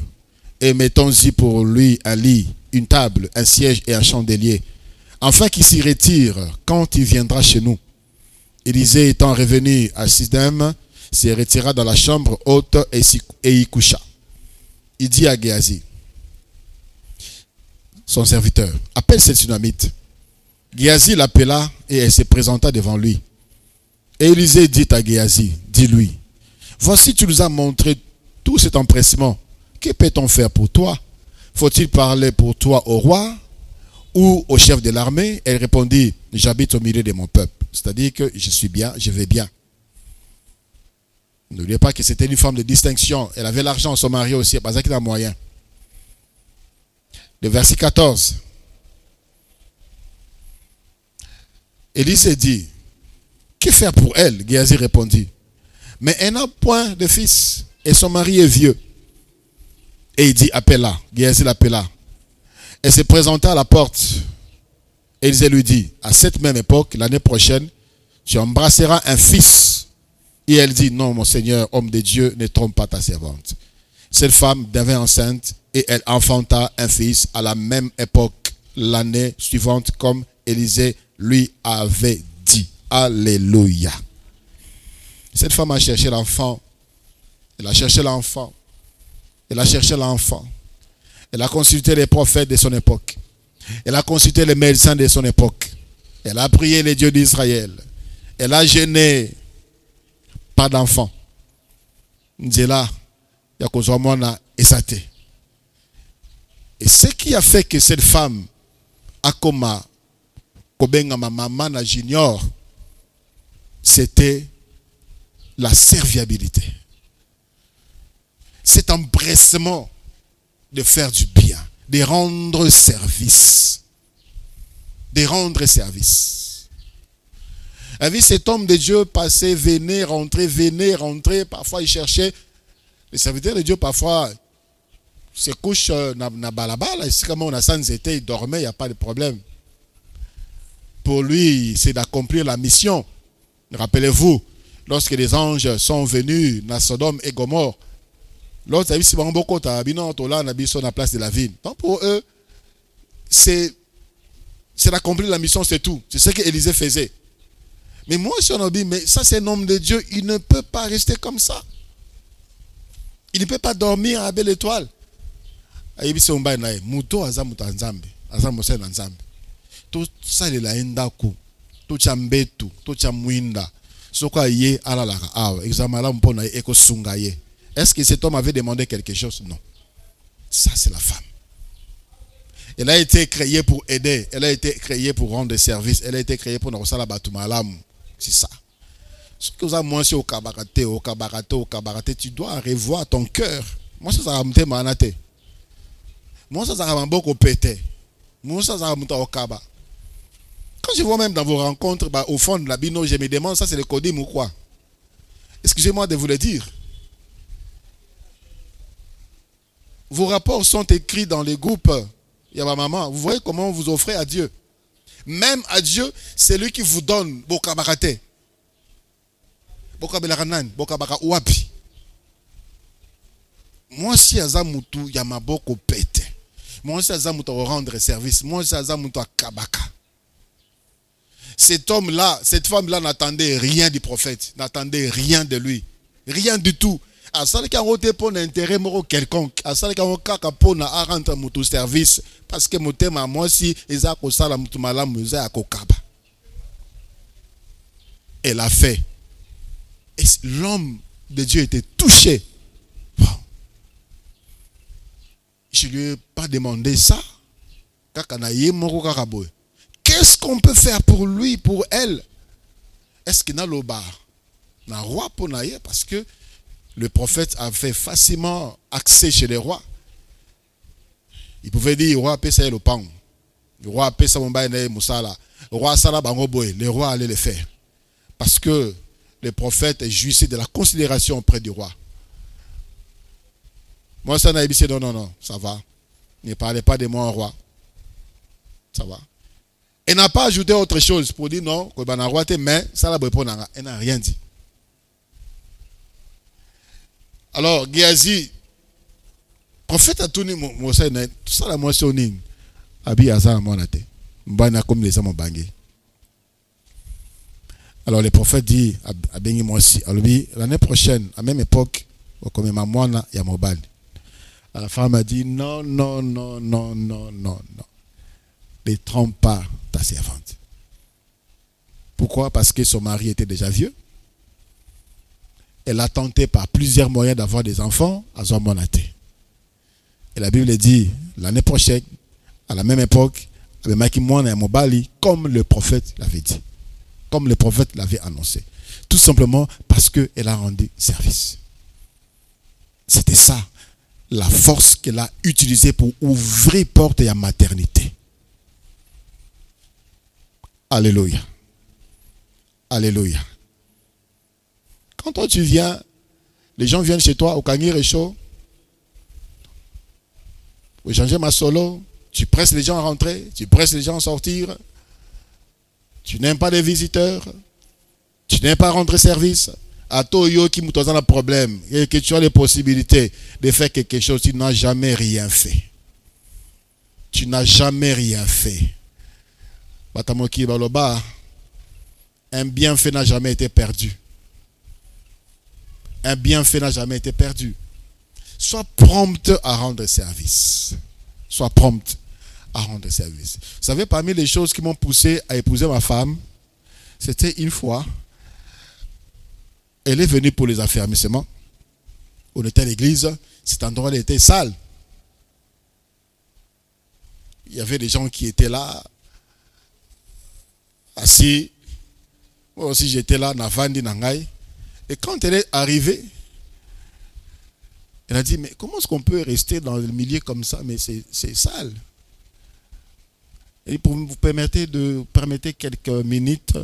et mettons-y pour lui un lit, une table, un siège et un chandelier, afin qu'il s'y retire quand il viendra chez nous. Élisée étant revenu à Sidem, se retira dans la chambre haute et y coucha. Il dit à Géasi, son serviteur, appelle cette Sunamite. Géasi l'appela et elle se présenta devant lui. Et Élisée dit à Géasi, dis-lui, voici tu nous as montré tout cet empressement. Que peut-on faire pour toi? Faut-il parler pour toi au roi ou au chef de l'armée? Elle répondit, j'habite au milieu de mon peuple. C'est-à-dire que je suis bien, je vais bien. N'oubliez pas que c'était une femme de distinction. Elle avait l'argent, son mari aussi, parce qu'il a moyen. Le verset 14. Élisée dit, que faire pour elle? Géasi répondit, mais elle n'a point de fils et son mari est vieux. Et il dit, appelle-la. Géasi l'appela. Elle se présenta à la porte. Élisée lui dit, à cette même époque, l'année prochaine, tu embrasseras un fils. Et elle dit, non, mon Seigneur, homme de Dieu, ne trompe pas ta servante. Cette femme devint enceinte et elle enfanta un fils à la même époque, l'année suivante, comme Élisée lui avait dit. Alléluia. Cette femme a cherché l'enfant. Elle a cherché l'enfant. Elle a cherché l'enfant. Elle a consulté les prophètes de son époque. Elle a consulté les médecins de son époque. Elle a prié les dieux d'Israël. Elle a jeûné. Pas d'enfant. Nzela, Yakozomona et Sate. Et ce qui a fait que cette femme a comme Kobenga ma maman na junior, c'était la serviabilité. Cet empressement de faire du bien, de rendre service. De rendre service. Avec cet homme de Dieu passait, venait, rentrer. Parfois, il cherchait. Les serviteurs de Dieu, parfois, se couchent na balabala. C'est comme on a sans été, il dormait, il n'y a pas de problème. Pour lui, c'est d'accomplir la mission. Rappelez-vous, lorsque les anges sont venus dans Sodome et Gomorrhe, l'autre a dit, c'est beaucoup de la place de la ville. Donc pour eux, c'est d'accomplir la mission, c'est tout. C'est ce qu'Élisée faisait. Mais moi, si on a dit, mais ça c'est un homme de Dieu, il ne peut pas rester comme ça. Il ne peut pas dormir à la belle étoile. Tout ça, il a un daku. Tout ça, mbetu. Tout ça, mouinda. Soka ye ala la awa. Examala mpona eko sungaye. Est-ce que cet homme avait demandé quelque chose? Non. Ça, c'est la femme. Elle a été créée pour aider. Elle a été créée pour rendre des services. Elle a été créée pour nous la batumalam. C'est ça. Ce que vous avez mentionné au kabarate, tu dois revoir ton cœur. Moi, ça va me manate. Moi, ça va beaucoup péter. Moi, ça va me au kaba. Quand je vois même dans vos rencontres, au fond de la bino, je me demande, ça c'est le codim ou quoi? Excusez-moi de vous le dire. Vos rapports sont écrits dans les groupes. Il y a ma maman. Vous voyez comment vous offrez à Dieu. Même à Dieu, c'est lui qui vous donne. Bokabarate. Bokabelaranan. Bokabara wapi. Moi, si Azamutu, il y a ma boko pète. Moi, si Azamutu va rendre service. Moi, si Azamutu a kabaka. Cet homme-là, cette femme-là n'attendait rien du prophète. N'attendait rien de lui. Rien du tout. À ça qui a voté pour un intérêt quelconque, à ça qui a voté pour un rendre mon service, parce que mon thème à moi si ils ont ça la mutumala musée à kokaba. Elle a fait. Et l'homme de Dieu était touché. Bon. Je lui ai pas demandé ça. Qu'est-ce qu'on peut faire pour lui, pour elle? Est-ce qu'il a le bar? Un roi pour naïe parce que le prophète avait facilement accès chez les rois. Il pouvait dire, le roi a ça le pain. Le roi a ça moussala. Le roi sala bangoboy. Le roi allait le faire. Parce que le prophète jouissait de la considération auprès du roi. Moi, ça n'a dit, non, ça va. Ne parlez pas de moi au roi. Ça va. Elle n'a pas ajouté autre chose pour dire non, mais ça n'a rien dit. Alors, Géasi, prophète a tourné tout ça la moisson ning. Abi azala monate. Mbana comme les hommes bangé. Alors le prophète dit à Bengi Moisi, l'année prochaine, à la même époque, comme ma moine, il y a Mobile. La femme a dit non. Ne trompe pas ta servante. Pourquoi? Parce que son mari était déjà vieux. Elle a tenté par plusieurs moyens d'avoir des enfants à Zomonate. Et la Bible dit, l'année prochaine, à la même époque, avec Maki Moine et Mobali, comme le prophète l'avait dit. Comme le prophète l'avait annoncé. Tout simplement parce qu'elle a rendu service. C'était ça, la force qu'elle a utilisée pour ouvrir porte à la maternité. Alléluia. Alléluia. Quand toi tu viens, les gens viennent chez toi au Kangir et chaud, au changer ma solo, tu presses les gens à rentrer, tu presses les gens à sortir, tu n'aimes pas les visiteurs, tu n'aimes pas rendre service. À toi qui m'a un problème et que tu as les possibilités de faire quelque chose, tu n'as jamais rien fait. Tu n'as jamais rien fait. Batamoki Baloba, un bienfait n'a jamais été perdu. Un bienfait n'a jamais été perdu. Sois prompte à rendre service. Sois prompte à rendre service. Vous savez, parmi les choses qui m'ont poussé à épouser ma femme, c'était une fois, elle est venue pour les affermissements. On était à l'église, cet endroit était sale. Il y avait des gens qui étaient là, assis. Moi aussi j'étais là, Navandi Nangai. Et quand elle est arrivée, elle a dit, mais comment est-ce qu'on peut rester dans le milieu comme ça? Mais c'est sale. Et pour vous permettez quelques minutes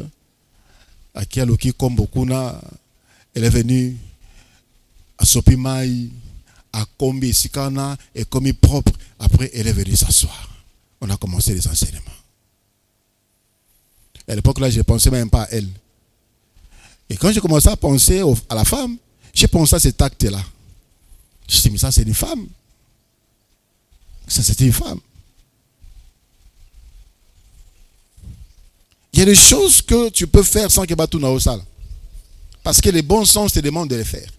à Kialoki comme Bokuna, elle est venue à Sopimai, à Kombi Sikana, et commis propre. Après, elle est venue s'asseoir. On a commencé les enseignements. À l'époque là, je ne pensais même pas à elle. Et quand j'ai commencé à penser à la femme, j'ai pensé à cet acte-là. Je me suis dit, mais ça c'est une femme. Ça c'était une femme. Il y a des choses que tu peux faire sans que Batou n'a au sale. Parce que le bon sens te demande de les faire.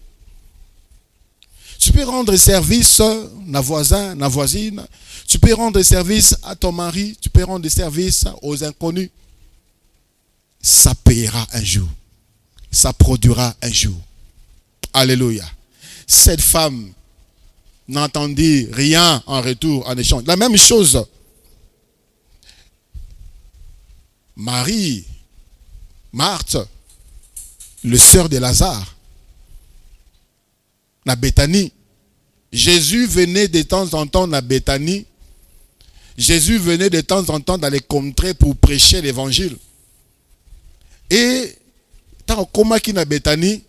Tu peux rendre service à voisin, à voisine. Tu peux rendre service à ton mari. Tu peux rendre service aux inconnus. Ça payera un jour. Ça produira un jour. Alléluia. Cette femme n'entendit rien en retour, en échange. La même chose. Marie, Marthe, le sœur de Lazare, la Béthanie. Jésus venait de temps en temps à Béthanie. Jésus venait de temps en temps dans les contrées pour prêcher l'évangile. Et tant qu'on qui na Béthanie,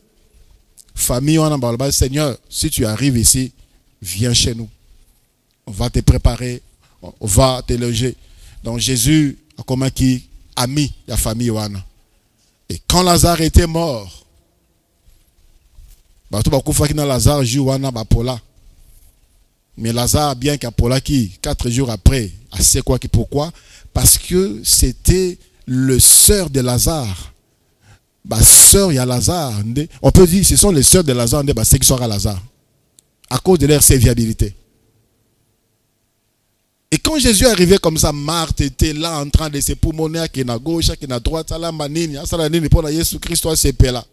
famille on a Seigneur, si tu arrives ici, viens chez nous. On va te préparer, on va te loger. Donc Jésus a comme qui ami la famille wana. Et quand Lazare était mort, Lazare mais Lazare, bien qu'Apola qui 4 jours après, a sait quoi qui pourquoi? Parce que c'était le sœur de Lazare. Sœur il y a Lazare. On peut dire que ce sont les sœurs de Lazare, c'est qui sont à Lazare. À cause de leur serviabilité. Et quand Jésus est arrivé comme ça, Marthe était là en train de se poumonner, qui est à gauche, qui est à droite, ça la manine, ça la nini pour Jésus Christ, c'est là.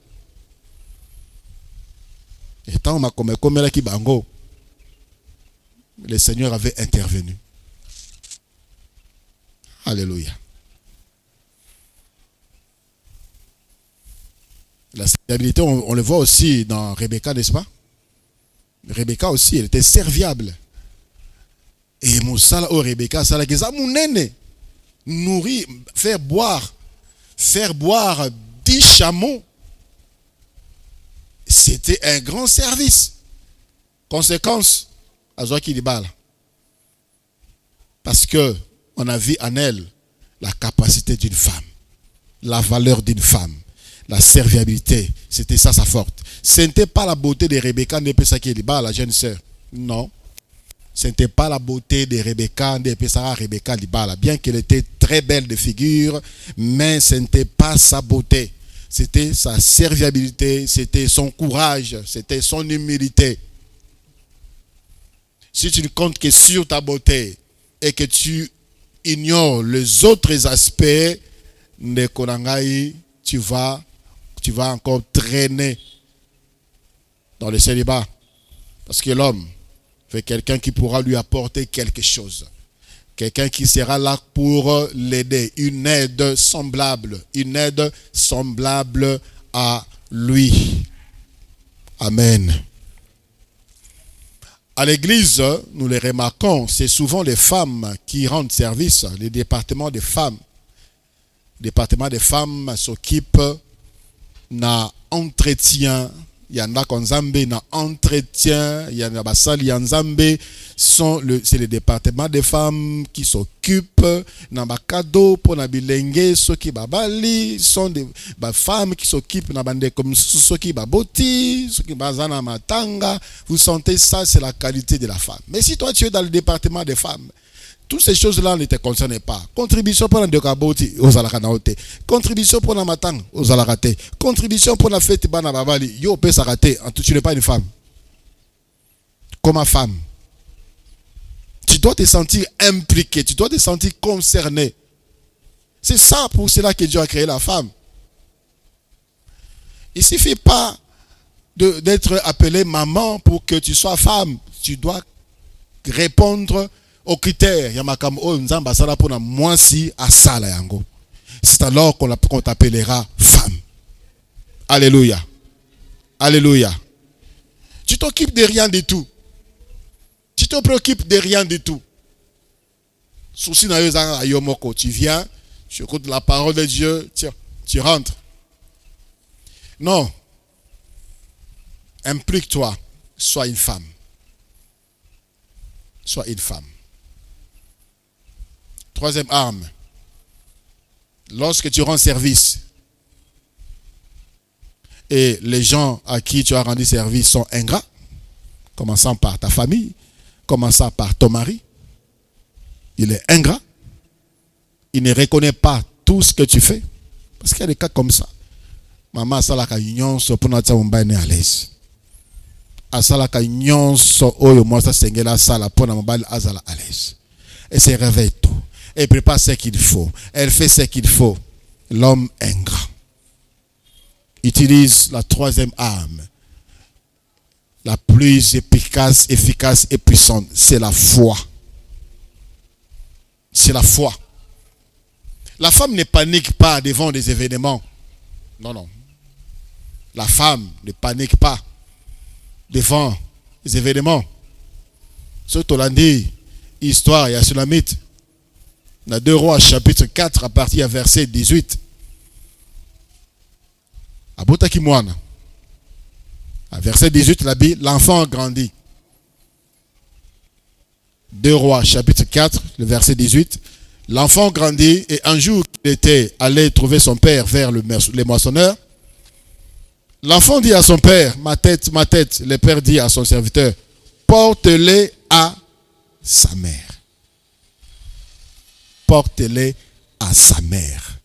Et tant on m'a comme là qui bango, le Seigneur avait intervenu. Alléluia. La stabilité, on le voit aussi dans Rebecca, n'est-ce pas? Rebecca aussi, elle était serviable. Et Moussala, Rebecca, ça l'a dit, nourrir, faire boire 10 chameaux. C'était un grand service. Conséquence, à Zoaki Dibala. Parce que on a vu en elle la capacité d'une femme, la valeur d'une femme, la serviabilité. C'était ça sa force. Ce n'était pas la beauté de Rebecca, la jeune sœur. Non. Ce n'était pas la beauté de Rebecca, bien qu'elle était très belle de figure, mais ce n'était pas sa beauté. C'était sa serviabilité, c'était son courage, c'était son humilité. Si tu ne comptes que sur ta beauté et que tu ignores les autres aspects de Konangai, tu vas encore traîner dans le célibat. Parce que l'homme veut quelqu'un qui pourra lui apporter quelque chose. Quelqu'un qui sera là pour l'aider. Une aide semblable à lui. Amen. À l'église, nous les remarquons, c'est souvent les femmes qui rendent service. Les départements des femmes. Le département des femmes s'occupe na entretien. Il y en a qu'on Zambé na entretien, il y en a basali Yanzambé, c'est le département des femmes qui s'occupent na bakado pour na bilenge ceux qui babali sont des femmes qui s'occupent na bande comme ceux qui baboti, ceux qui bazana matanga. Vous sentez ça, c'est la qualité de la femme. Mais si toi tu es dans le département des femmes, toutes ces choses-là ne te concernent pas. Contribution pour la dekaboti aux alakanaote. Contribution pour la matang aux alakate. Contribution pour la fête bana babali. Yo pe sarate. Tu n'es pas une femme. Comme femme, tu dois te sentir impliqué. Tu dois te sentir concerné. C'est ça pour cela que Dieu a créé la femme. Il ne suffit pas d'être appelé maman pour que tu sois femme. Tu dois répondre aux critères. C'est alors qu'on t'appellera femme. Alléluia. Alléluia. Tu t'occupes de rien du tout. Tu te préoccupes de rien du tout. Tu viens, tu écoutes la parole de Dieu, tu rentres. Non. Implique-toi. Sois une femme. Sois une femme. Troisième arme. Lorsque tu rends service et les gens à qui tu as rendu service sont ingrats, commençant par ta famille, commençant par ton mari, il est ingrat, il ne reconnaît pas tout ce que tu fais, parce qu'il y a des cas comme ça. Maman salaka nyonso pona tsa mobane à l'aise. Asalaka nyonso oyo mwasa sengela sala pona mobile azala à l'aise. Et se réveille tout. Elle prépare ce qu'il faut. Elle fait ce qu'il faut. L'homme ingrat utilise la troisième arme, la plus efficace et puissante. C'est la foi. C'est la foi. La femme ne panique pas devant des événements. Non, non. La femme ne panique pas devant les événements. Surtout lundi, histoire et Sulamite. Dans 2 Rois chapitre 4 à partir du verset 18. Abotaki mwana. À verset 18, la Bible, l'enfant grandit. 2 Rois chapitre 4, le verset 18. L'enfant grandit et un jour il était allé trouver son père vers les moissonneurs. L'enfant dit à son père, ma tête. Le père dit à son serviteur, porte-les à sa mère. Porte-les à sa mère.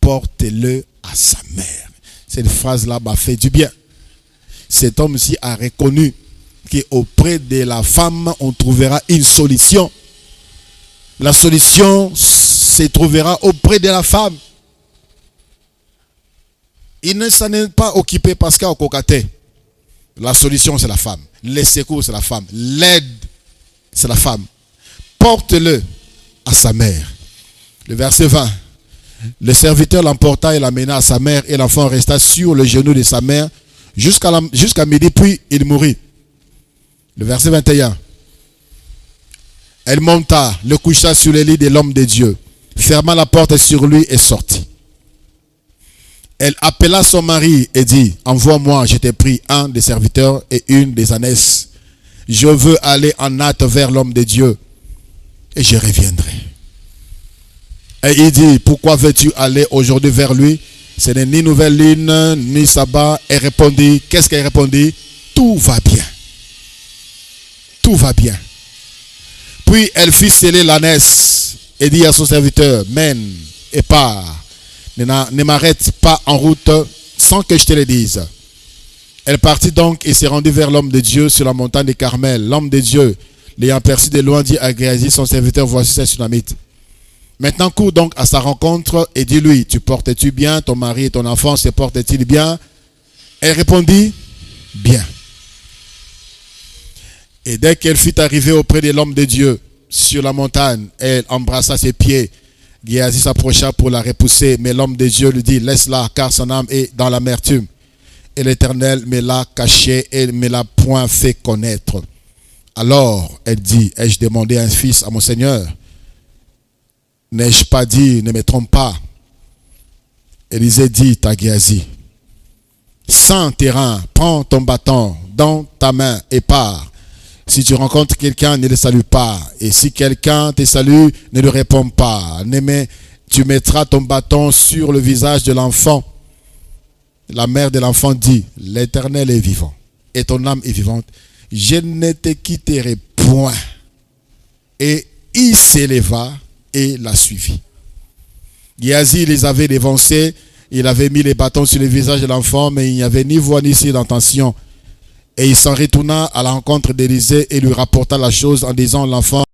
Porte-le à sa mère. Cette phrase-là m'a fait du bien. Cet homme-ci a reconnu qu'auprès de la femme, on trouvera une solution. La solution se trouvera auprès de la femme. Il ne s'en est pas occupé parce qu'à Okokate, la solution c'est la femme. Les secours c'est la femme. L'aide c'est la femme. Porte-le à sa mère. Le verset 20. Le serviteur l'emporta et l'amena à sa mère et l'enfant resta sur le genou de sa mère jusqu'à midi, puis il mourut. Le verset 21. Elle monta, le coucha sur le lit de l'homme de Dieu, ferma la porte sur lui et sortit. Elle appela son mari et dit, envoie-moi, je t'ai pris un des serviteurs et une des ânesses. Je veux aller en hâte vers l'homme de Dieu et je reviendrai. Et il dit, pourquoi veux-tu aller aujourd'hui vers lui? Ce n'est ni nouvelle lune, ni sabbat. Elle répondit, qu'est-ce qu'elle répondit? Tout va bien. Tout va bien. Puis elle fit sceller l'ânesse et dit à son serviteur, mène et pars. Ne m'arrête pas en route sans que je te le dise. Elle partit donc et s'est rendue vers l'homme de Dieu sur la montagne de Carmel. L'homme de Dieu, l'ayant aperçu de loin, dit à Géasi, son serviteur, voici cette Sunamite. Maintenant, cours donc à sa rencontre et dis-lui, tu portes-tu bien, ton mari et ton enfant se portent-ils bien? Elle répondit, bien. Et dès qu'elle fut arrivée auprès de l'homme de Dieu sur la montagne, elle embrassa ses pieds. Géasi s'approcha pour la repousser, mais l'homme de Dieu lui dit, laisse-la, car son âme est dans l'amertume. Et l'Éternel me l'a caché et ne me l'a point fait connaître. Alors, elle dit, ai-je demandé un fils à mon Seigneur? N'ai-je pas dit, ne me trompe pas? Élisée dit à Géasi, sans terrain, prends ton bâton dans ta main et pars. Si tu rencontres quelqu'un, ne le salue pas. Et si quelqu'un te salue, ne lui réponds pas. Tu mettras ton bâton sur le visage de l'enfant. La mère de l'enfant dit, l'Éternel est vivant et ton âme est vivante. Je ne te quitterai point. Et il s'éleva et la suivit. Géasi les avait dévancés. Il avait mis les bâtons sur le visage de l'enfant, mais il n'y avait ni voix ni signe d'intention. Et il s'en retourna à la rencontre d'Élisée et lui rapporta la chose en disant, l'enfant